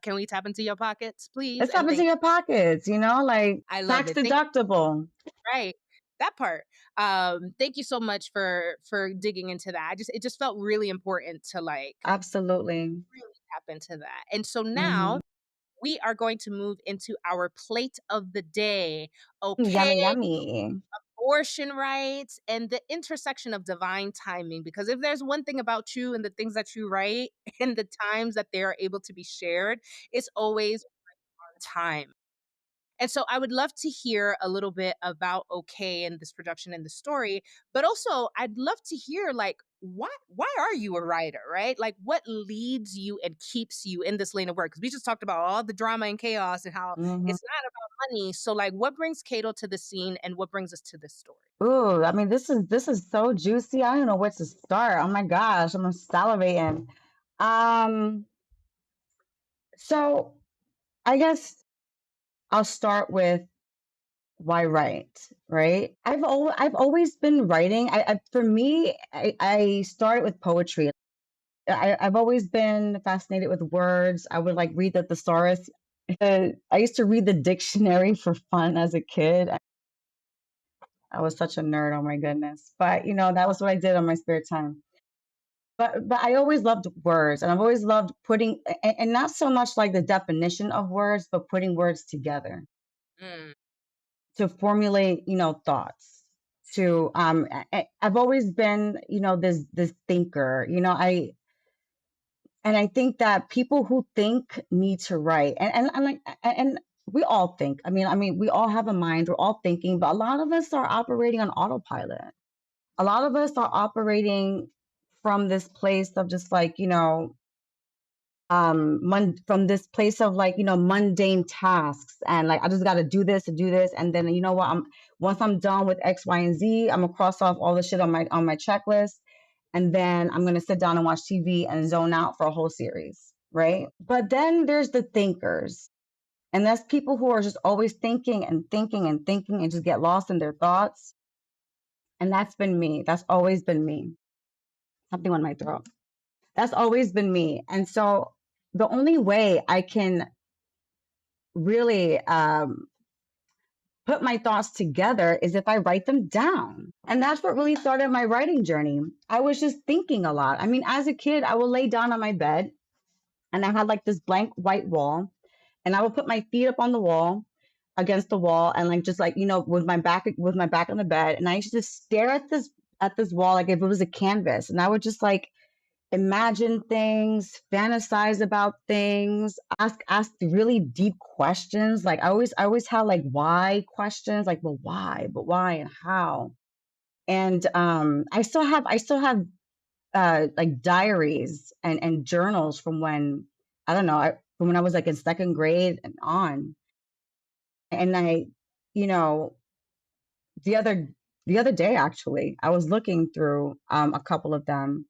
can we tap into your pockets, please? Let's tap And into thank your pockets, like I love tax it. Thank deductible. right. That part. Thank you so much for digging into that. It just felt really important to like Absolutely. really tap into that. And so now Hmm. we are going to move into our plate of the day. Okay, Yummy, yummy. abortion rights and the intersection of divine timing. Because if there's one thing about you and the things that you write and the times that they are able to be shared, it's always on time. And so I would love to hear a little bit about Okay and this production and the story, but also I'd love to hear like why are you a writer, right? Like what leads you and keeps you in this lane of work? Because we just talked about all the drama and chaos and how Hmm. it's not about money. So like what brings Cato to the scene and what brings us to this story? Ooh, I mean, this is so juicy. I don't know where to start. Oh my gosh, I'm salivating. Um, so I guess I'll start with why write, right? I've always been writing. For me, I started with poetry. I've always been fascinated with words. I would like read the thesaurus. I used to read the dictionary for fun as a kid. I was such a nerd, oh my goodness. But that was what I did on my spare time. But I always loved words, and I've always loved putting and not so much like the definition of words, but putting words together Mm, to formulate, thoughts. To I've always been, this thinker. I think that people who think need to write, and we all think. I mean, we all have a mind. We're all thinking, but a lot of us are operating on autopilot. A lot of us are operating from this place of just like, from this place of like, mundane tasks, and like I just got to do this to do this, and then you know what, once I'm done with X, Y, and Z, I'm gonna cross off all the shit on my checklist, and then I'm gonna sit down and watch TV and zone out for a whole series, right? But then there's the thinkers, and that's people who are just always thinking and thinking and thinking and just get lost in their thoughts. And that's been me. That's always been me. Something on my throat. That's always been me. And so the only way I can really put my thoughts together is if I write them down. And that's what really started my writing journey. I was just thinking a lot. I mean, as a kid, I would lay down on my bed and I had like this blank white wall, and I would put my feet up on the wall against the wall, and like just like, with my back on the bed, and I used to just stare at this wall like if it was a canvas, and I would just like imagine things, fantasize about things, ask really deep questions. Like I always had like why questions, like, well, why, but why and how. And I still have like diaries and journals from when I don't know, from when I was like in second grade and on. And you know, the other the other day actually, I was looking through a couple of them,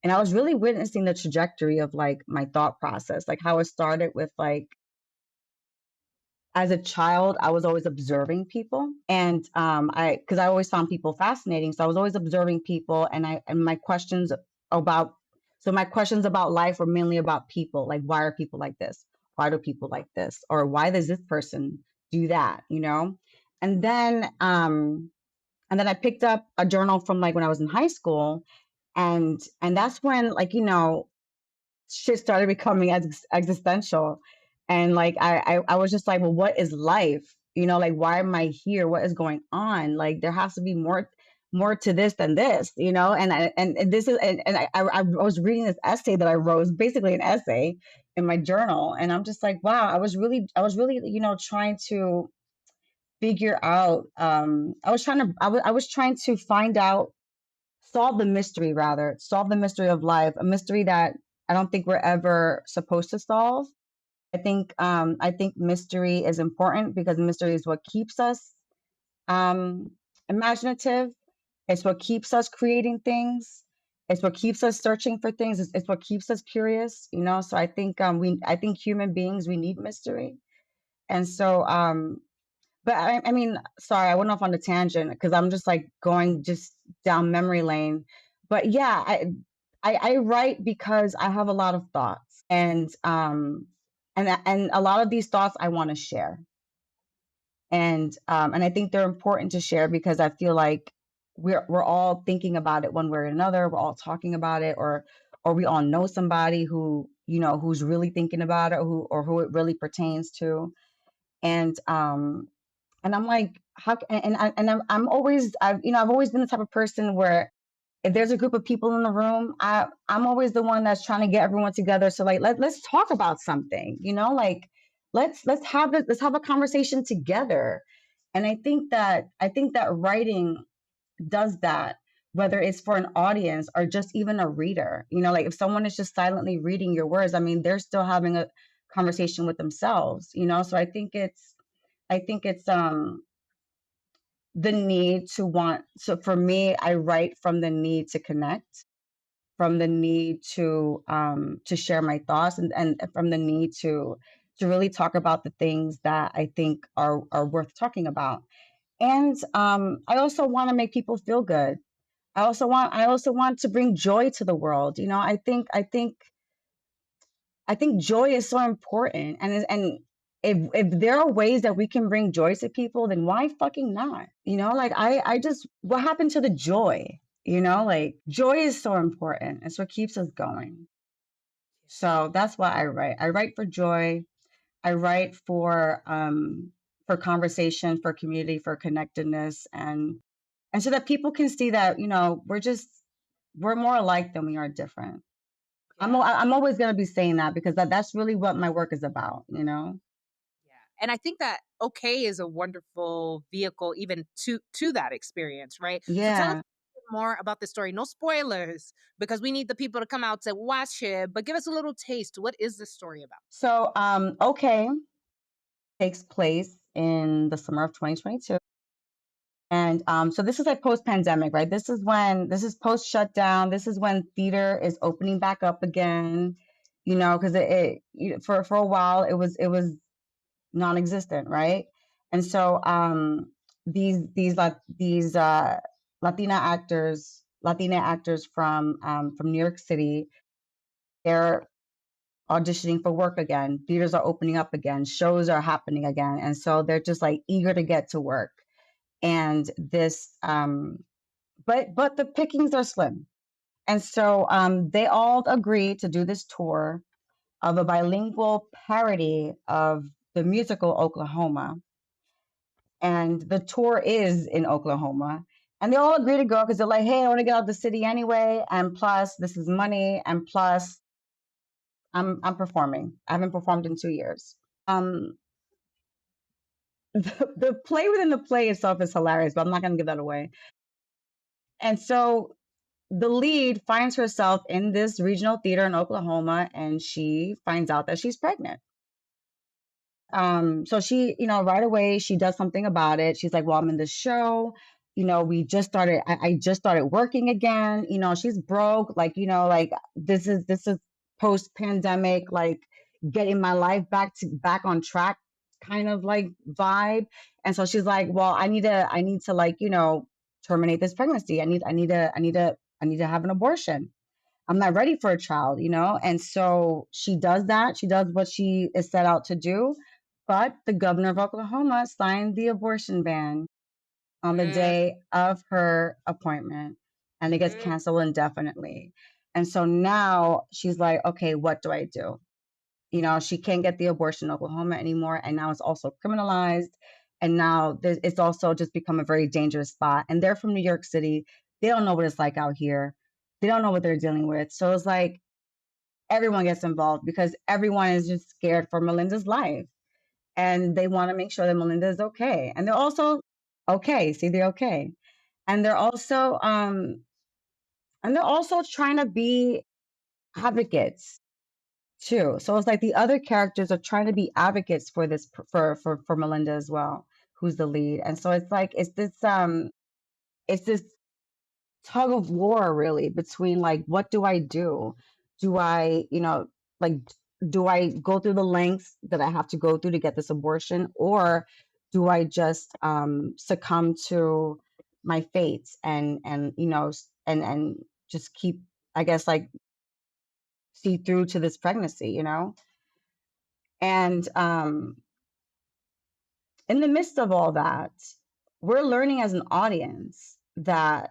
and I was really witnessing the trajectory of like my thought process, like how it started with like as a child, I was always observing people, and because I always found people fascinating, so I was always observing people, and my questions about my questions about life were mainly about people, like why are people like this? Why do people like this? Or why does this person do that? You know, and then um, and then I picked up a journal from like when I was in high school, and that's when like shit started becoming existential, and like I was just like, well, what is life, like why am I here, what is going on, like there has to be more to this than this, and this is and I was reading this essay that I wrote. It was basically an essay in my journal, and I'm just like, wow, I was really trying to figure out I was trying to find out, solve the mystery of life, a mystery that I don't think we're ever supposed to solve. I think mystery is important because mystery is what keeps us um, imaginative. It's what keeps us creating things. It's what keeps us searching for things. It's what keeps us curious. So I think human beings, we need mystery, and so but I mean, sorry, I went off on a tangent because I'm just like going just down memory lane. But yeah, I write because I have a lot of thoughts, and a lot of these thoughts I want to share, and I think they're important to share because I feel like we're all thinking about it one way or another. We're all talking about it, or we all know somebody who who's really thinking about it, or who it really pertains to, and um and I'm like, how? I'm always, I've always been the type of person where if there's a group of people in the room, I'm always the one that's trying to get everyone together. So like, let's talk about something, like let's have a conversation together. And I think that writing does that, whether it's for an audience or just even a reader. Like if someone is just silently reading your words, I mean, they're still having a conversation with themselves. So I think it's the need to want. So for me, I write from the need to connect, from the need to share my thoughts, and from the need to really talk about the things that I think are worth talking about. And I also want to make people feel good. I also want to bring joy to the world. I think joy is so important, and if there are ways that we can bring joy to people, then why fucking not? Like I just, what happened to the joy? Like joy is so important. It's what keeps us going. So that's why I write. I write for joy. I write for conversation, for community, for connectedness, and so that people can see that we're more alike than we are different. Yeah. I'm always gonna be saying that because that's really what my work is about. Yeah. And I think that okay is a wonderful vehicle even to that experience, right? So tell us Yeah. a bit more about the story. No spoilers because we need the people to come out to watch it, but give us a little taste. What is this story about? So, okay, takes place in the summer of 2022. And so this is like post pandemic, right? This is post shutdown. This is when theater is opening back up again, because for a while it was non-existent, right? And so these Latina actors from New York City, they're auditioning for work again. Theaters are opening up again. Shows are happening again, and so they're just like eager to get to work. And but the pickings are slim, and so they all agreed to do this tour of a bilingual parody of the musical Oklahoma, and the tour is in Oklahoma. And they all agree to go because they're like, hey, I want to get out of the city anyway. And plus, this is money. And plus, I'm performing. I haven't performed in 2 years. Um, the play within the play itself is hilarious, but I'm not going to give that away. And so the lead finds herself in this regional theater in Oklahoma, and she finds out that she's pregnant. So she, right away she does something about it. She's like, "Well, I'm in this show. We just started. I just started working again. She's broke. Like, like this is post pandemic, like getting my life back on track, kind of like vibe." And so she's like, "Well, I need to like, terminate this pregnancy. I need to have an abortion. I'm not ready for a child. And so she does that. She does what she is set out to do. But the governor of Oklahoma signed the abortion ban on the Mm, day of her appointment, and it gets mm, canceled indefinitely. And so now she's like, okay, what do I do? She can't get the abortion in Oklahoma anymore. And now it's also criminalized. And now it's also just become a very dangerous spot. And they're from New York City. They don't know what it's like out here. They don't know what they're dealing with. So it's like everyone gets involved because everyone is just scared for Melinda's life. And they want to make sure that Melinda is okay. And they're also okay. See, they're okay. And they're also trying to be advocates too. So it's like the other characters are trying to be advocates for this for Melinda as well, who's the lead. And so it's like it's this tug of war really between like, what do I do? Do I, like, do I go through the lengths that I have to go through to get this abortion, or do I just succumb to my fates and just keep, I guess, like, see through to this pregnancy? And in the midst of all that, we're learning as an audience that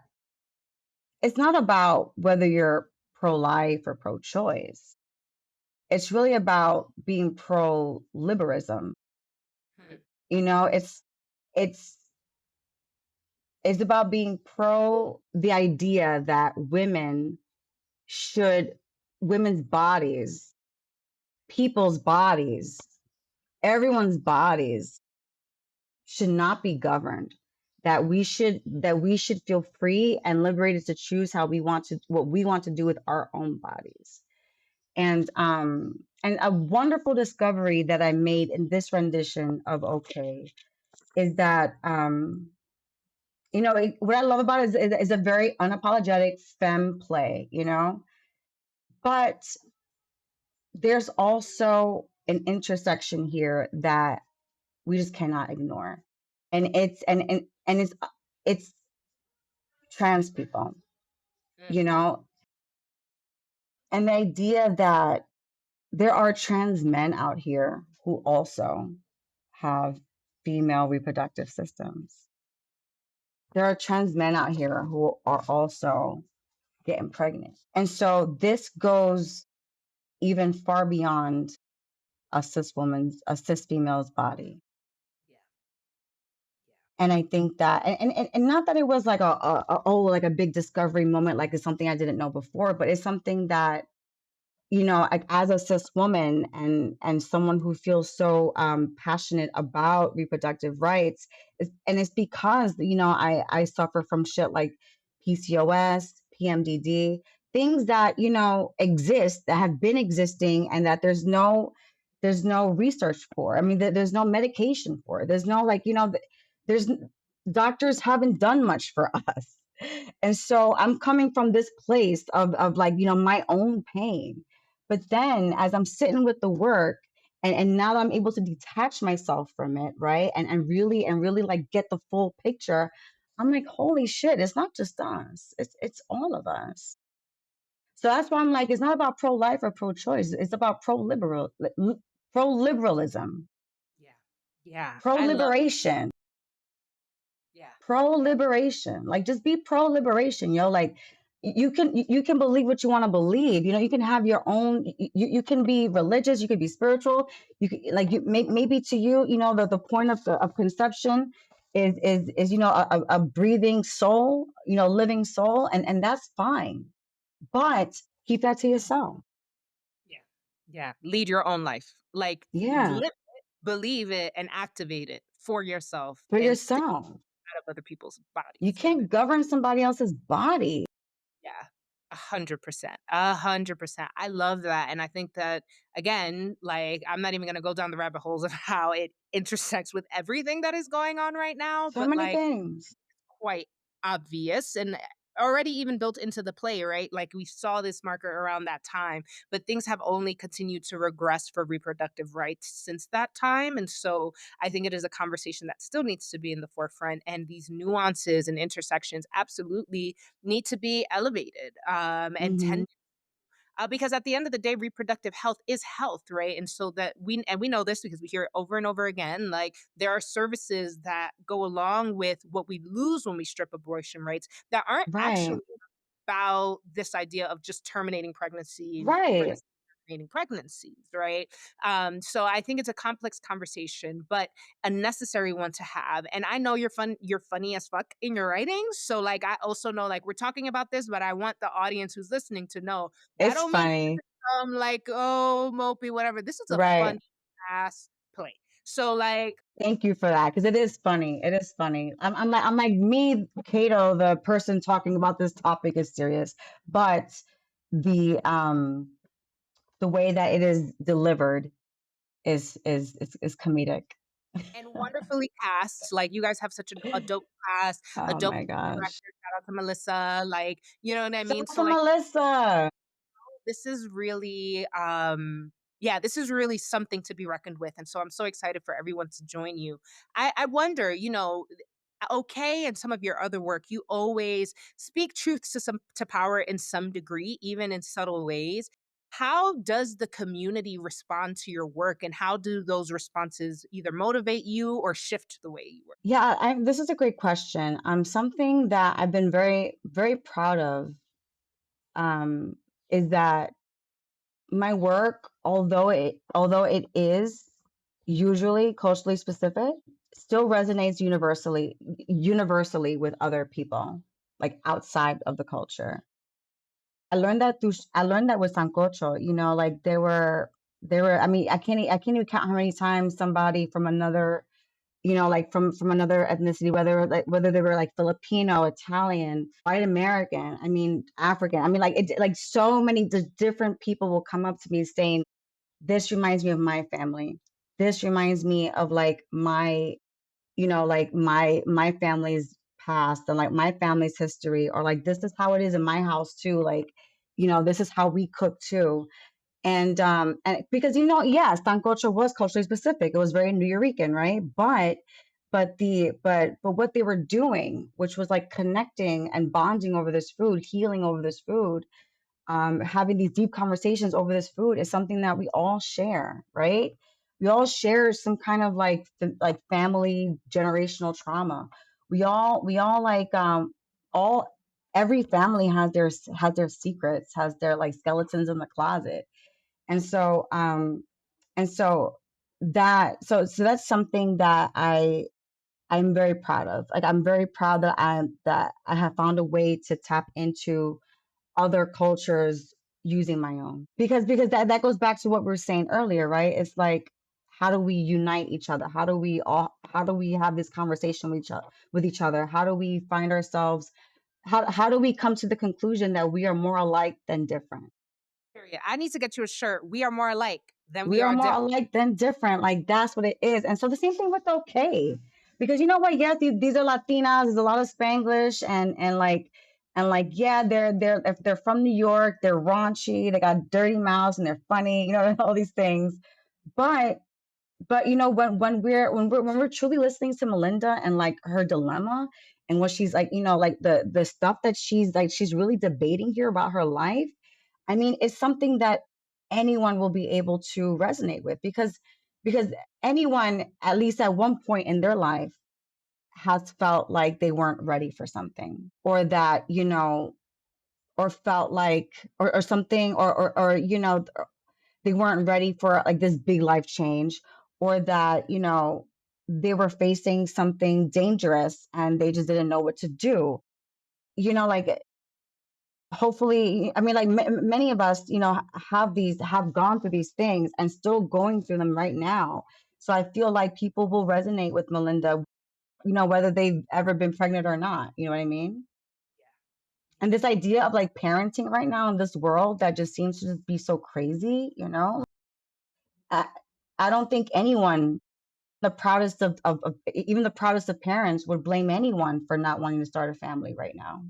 it's not about whether you're pro-life or pro-choice. It's really about being pro-liberalism. mm, You know, it's it's about being pro the idea that women's bodies, people's bodies, everyone's bodies should not be governed. That we should feel free and liberated to choose what we want to do with our own bodies. And a wonderful discovery that I made in this rendition of Okay is that what I love about it is a very unapologetic femme play. But there's also an intersection here that we just cannot ignore, and it's trans people, mm, you know, and the idea that there are trans men out here who also have female reproductive systems. There are trans men out here who are also getting pregnant. And so this goes even far beyond a cis female's body. yeah, yeah. And I think that, and not that it was like like a big discovery moment, like it's something I didn't know before, but it's something that, like, as a cis woman and someone who feels so passionate about reproductive rights, and it's because I suffer from shit like PCOS, PMDD, things that exist, that have been existing, and that there's no research for. I mean, there's no medication for it. There's no, like, there's doctors haven't done much for us. And so I'm coming from this place of like, my own pain. But then as I'm sitting with the work, and now that I'm able to detach myself from it, right? And really like get the full picture, I'm like, holy shit, it's not just us. It's all of us. So that's why I'm like, it's not about pro-life or pro-choice. It's about pro-liberalism, Yeah. Yeah. I love pro-liberation. yeah. Yeah. Pro-liberation. Like, just be pro-liberation. Like, you can believe what you want to believe. You can have your own. You can be religious. You can be spiritual. You can, like, maybe to you, the point of conception is a breathing soul, living soul, and that's fine. But keep that to yourself. Yeah. Yeah. Lead your own life. Like, Yeah, live it, believe it, and activate it for yourself for and stay yourself. out of other people's You bodies. can't govern somebody else's body. Yeah. 100%. 100%. I love that. And I think that, again, like, I'm not even going to go down the rabbit holes of how it intersects with everything that is going on right now, So but many like, things. quite obvious and already even built into the play, right? Like we saw this marker around that time, but things have only continued to regress for reproductive rights since that time. And so I think it is a conversation that still needs to be in the forefront. And these nuances and intersections absolutely need to be elevated and Mhm. tend because at the end of the day, reproductive health is health, right? And so that we know this because we hear it over and over again. Like there are services that go along with what we lose when we strip abortion rights that aren't Right. actually about this idea of just terminating pregnancy for the Right. sake of terminating pregnancies, right? So I think it's a complex conversation, but a necessary one to have. And I know you're funny as fuck in your writings. So like I also know like we're talking about this, but I want the audience who's listening to know that It's don't mean funny. like, oh, mopey, whatever. This is a Right. fun ass play. So like Thank you for that, because it is funny. It is funny. I'm like me, Cato, the person talking about this topic is serious, but the um the way that it is delivered is comedic. and wonderfully cast. Like you guys have such a dope cast, a Oh dope my gosh. director. Shout out to Melissa. Like, you know what I Shout mean? out So to like Melissa. this is really yeah, this is really something to be reckoned with. And so I'm so excited for everyone to join you. I wonder, okay, and some of your other work, you always speak truth to some to power in some degree, even in subtle ways. How does the community respond to your work and how do those responses either motivate you or shift the way you work? Yeah, this is a great question. Something that I've been very, very proud of, um, is that my work, although it is usually culturally specific, still resonates universally with other people, like outside of the culture. I learned that with sancocho, like they were I mean, I can't even count how many times somebody from another, like from another ethnicity, whether they were like Filipino, Italian, white American, I mean, African. I mean, like so many different people will come up to me saying, "This reminds me of my family. This reminds me of like like my family's past and like my family's history, or like this is how it is in my house too. Like, this is how we cook too." And because yes, sancocho was culturally specific. It was very New Yorican, right? But what they were doing, which was like connecting and bonding over this food, healing over this food, having these deep conversations over this food is something that we all share, right? We all share some kind of like family generational trauma. We all like all every family has their secrets, has their like skeletons in the closet. And so so that's something that I'm very proud of. Like I'm very proud that I have found a way to tap into other cultures using my own. Because that goes back to what we were saying earlier, right? It's like, how do we unite each other? How do we have this conversation with each other? How do we find ourselves, how do we come to the conclusion that we are more alike than different? Period. I need to get you a shirt. We are more alike than we We are are more different. alike than different. Like that's what it is. And so the same thing with okay. Because you know what? Yes, these are Latinas. There's a lot of Spanglish and yeah, they're if they're from New York, they're raunchy, they got dirty mouths and they're funny, all these things. But when we're truly listening to Melinda and like her dilemma and what she's like, like the stuff that she's really debating here about her life, I mean, it's something that anyone will be able to resonate with, because anyone, at least at one point in their life, has felt like they weren't ready for something, or that, or felt like, or something, or they weren't ready for like this big life change, or that, they were facing something dangerous and they just didn't know what to do. Like, hopefully, I mean, like many of us, have gone through these things and still going through them right now. So I feel like people will resonate with Melinda, whether they've ever been pregnant or not. You know what I mean? And this idea of like parenting right now in this world that just seems to just be so crazy, I, I don't think anyone, the proudest of even the proudest of parents, would blame anyone for not wanting to start a family right now.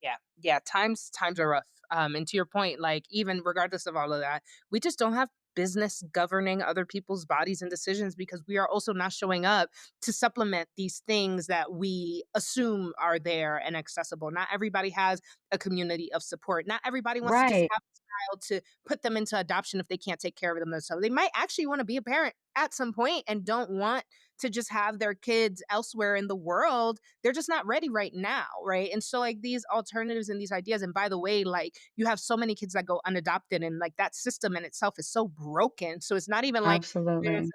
Yeah, yeah, times are rough. And to your point, like even regardless of all of that, we just don't have business governing other people's bodies and decisions because we are also not showing up to supplement these things that we assume are there and accessible. Not everybody has a community of support. Not everybody wants to just Right. have a child to put them into adoption if they can't take care of them themselves. They might actually want to be a parent at some point and don't want to just have their kids elsewhere in the world. They're just not ready right now, right? And so like these alternatives and these ideas, and by the way, like you have so many kids that go unadopted, and like that system in itself is so broken. So it's not even like there's Absolutely.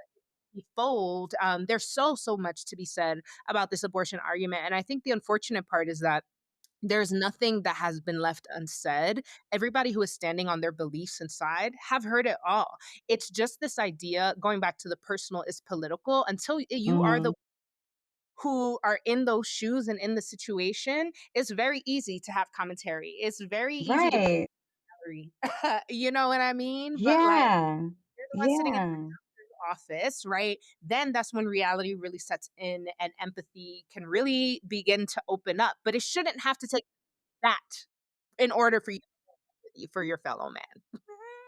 a fold. There's so much to be said about this abortion argument, and I think the unfortunate part is that there's nothing that has been left unsaid. Everybody who is standing on their beliefs inside have heard it all. It's just this idea, going back to the personal is political, until you are the Hmm. who are in those shoes and in the situation, it's very easy to have commentary. It's very easy to Right. agree. You know what I mean? But like Yeah. you're the one sitting in Yeah. the office, right? Then that's when reality really sets in and empathy can really begin to open up. But it shouldn't have to take that in order for you for your fellow man.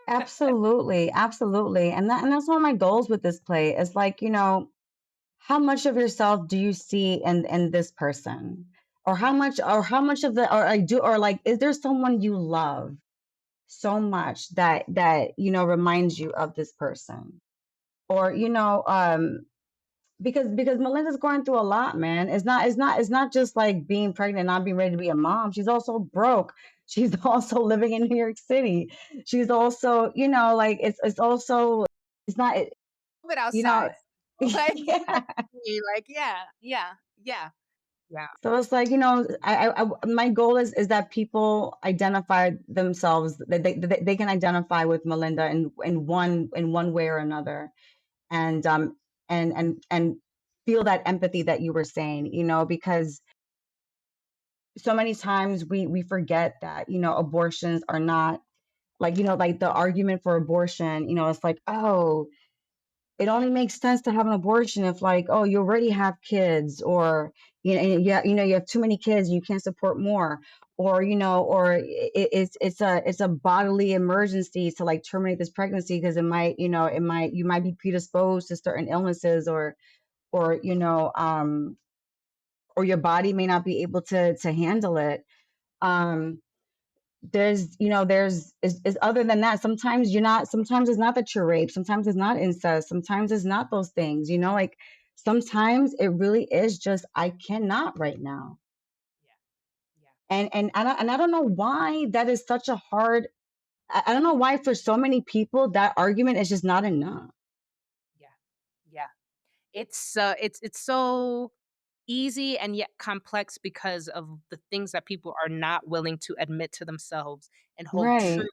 Absolutely. Absolutely. And that's one of my goals with this play is like, how much of yourself do you see in this person? Or how much of the or I do or like is there someone you love so much that reminds you of this person? Or because Melinda's going through a lot, man. It's not just like being pregnant and not being ready to be a mom. She's also broke. She's also living in New York City. She's also, like it's also it's not it, But you know outside. Like, yeah. like, yeah, yeah, yeah, yeah. So it's like, my goal is that people identify themselves, that they can identify with Melinda in one way or another, and and feel that empathy that you were saying, because so many times we forget that, abortions are not like, like the argument for abortion, it's like, oh, it only makes sense to have an abortion if like, oh, you already have kids, or you have too many kids, you can't support more, or it's a bodily emergency to like terminate this pregnancy because you might be predisposed to certain illnesses, or or your body may not be able to handle it. um there's is other than that, sometimes it's not that you're raped, sometimes it's not incest, sometimes it's not those things, like sometimes it really is just I cannot right now. Yeah, yeah, And I don't know why that is such a hard. I don't know why for so many people that argument is just not enough. yeah, yeah. It's so easy and yet complex because of the things that people are not willing to admit to themselves and hold true Right.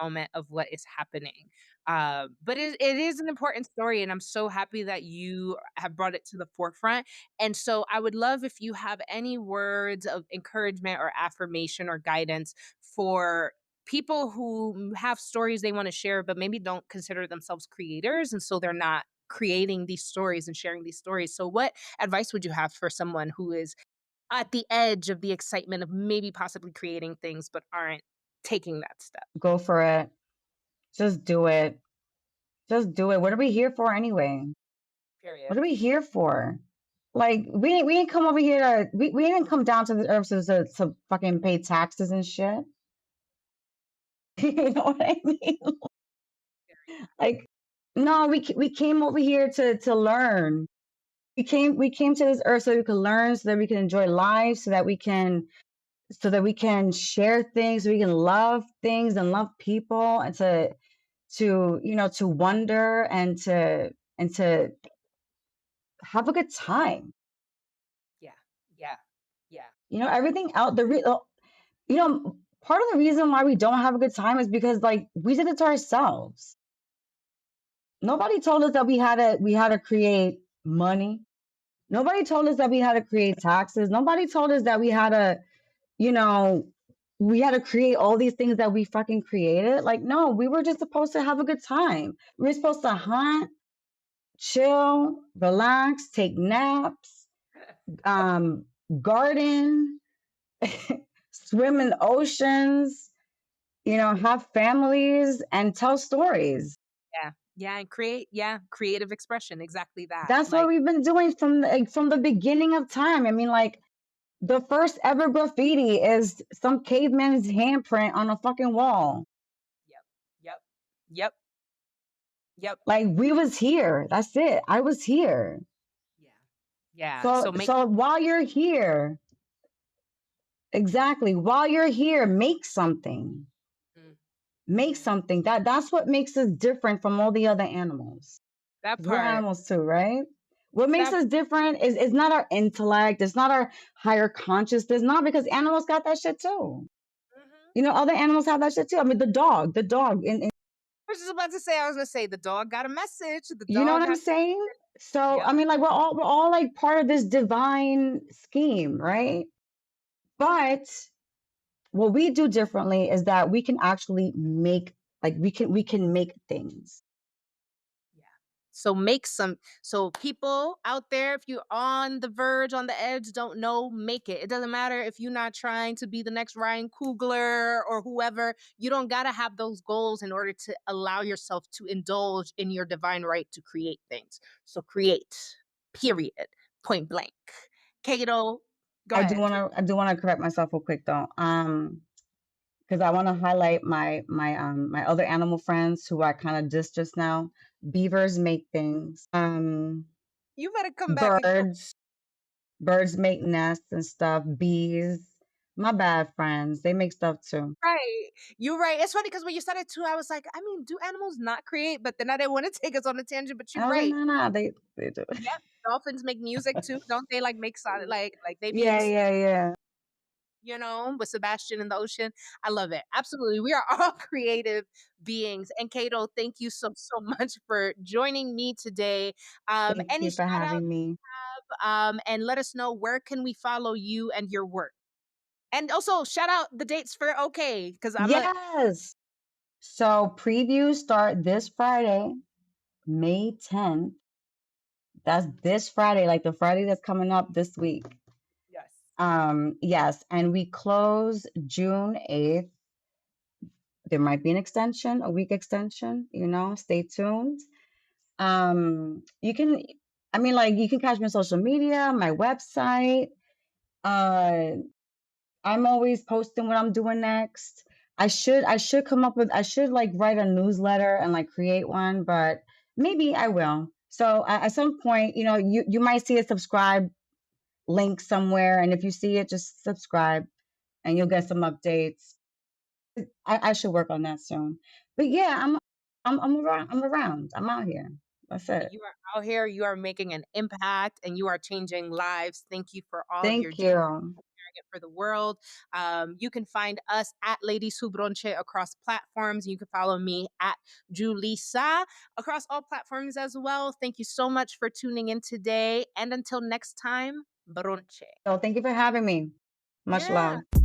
moment of what is happening. But it is an important story, and I'm so happy that you have brought it to the forefront. And so I would love if you have any words of encouragement or affirmation or guidance for people who have stories they want to share, but maybe don't consider themselves creators. And so they're not creating these stories and sharing these stories. So, what advice would you have for someone who is at the edge of the excitement of maybe possibly creating things, but aren't taking that step? Go for it. Just do it. Just do it. What are we here for anyway? Period. What are we here for? Like we ain't come over here to we didn't come down to the earth to fucking pay taxes and shit. You know what I mean? Like, no, we came over here to learn. We came to this earth so we can learn, so that we can enjoy life, so that we can share things, so we can love things and love people, and to wonder, and to have a good time. Yeah, yeah, yeah, Everything out part of the reason why we don't have a good time is because like we did it to ourselves. Nobody told us that we had to create money. Nobody told us that we had to create taxes. Nobody told us that we had to, you know, we had to create all these things that we fucking created. Like, no, we were just supposed to have a good time. We were supposed to hunt, chill, relax, take naps, garden, swim in oceans, have families and tell stories. Yeah. Yeah, and create, yeah, creative expression, exactly that. That's what Like, we've been doing from the beginning of time. I mean, like the first ever graffiti is some caveman's handprint on a fucking wall. yep, yep, yep, yep. Like we was here. That's it. I was here. Yeah. Yeah. So So make so while you're here, exactly, while you're here, make something. mm, Make mhm. something. That's what makes us different from all the other animals. That 'Cause we're part. animals too, right? What makes That us different is not our intellect, it's not our higher consciousness, not because animals got that shit too. mhm. Other animals have that shit too. I mean, the dog, and I was just about to say, I was gonna say the dog got a message. The you know what dog I'm has saying? So, yep. I mean, like we're all like part of this divine scheme, right? But what we do differently is that we can actually make, like, we can make things. Yeah. So make some so people out there, if you're on the verge, on the edge, don't know, make it. It doesn't matter if you're not trying to be the next Ryan Coogler or whoever. You don't gotta have those goals in order to allow yourself to indulge in your divine right to create things. So create. Period. Point blank. Kato, go I do ahead. want to I do want to correct myself real quick though. Because I want to highlight my other animal friends who I kind of dissed just now. Beavers make things. You better come back and Birds birds make nests and stuff. Bees, my bad friends, they make stuff too. right. You're right. It's funny because when you said it too, I was like, I mean, do animals not create? But then I didn't want to take us on a tangent, but And you're I was like, right. no, no, they do. Yep. Dolphins make music too, don't they? Like make sound like they be in the Yeah, sea, yeah, yeah. with Sebastian in the ocean. I love it. Absolutely. We are all creative beings. And Kato, thank you so much for joining me today. Thank Any you for shout out having me. and let us know where can we follow you and your work. And also shout out the dates for okay, because I'm a Yes. So previews start this Friday, May 10th. That's this Friday, like the Friday that's coming up this week. yes. Yes, and we close June 8th. There might be an extension, a week extension, stay tuned. You can, I mean, like, you can catch me on social media, my website. Uh, I'm always posting what I'm doing next. I should come up with, I should like write a newsletter and like create one, but maybe I will. So at some point, you might see a subscribe link somewhere, and if you see it, just subscribe, and you'll get some updates. I should work on that soon. But yeah, I'm around. I'm around. I'm out here. That's it. You are out here, you are making an impact, and you are changing lives. Thank you for all of your Thank you. sharing it for the world. You can find us at Ladies Who Bronché across platforms. You can follow me at Julissa across all platforms as well. Thank you so much for tuning in today. And until next time, bronche. So thank you for having me. Much Yeah. love.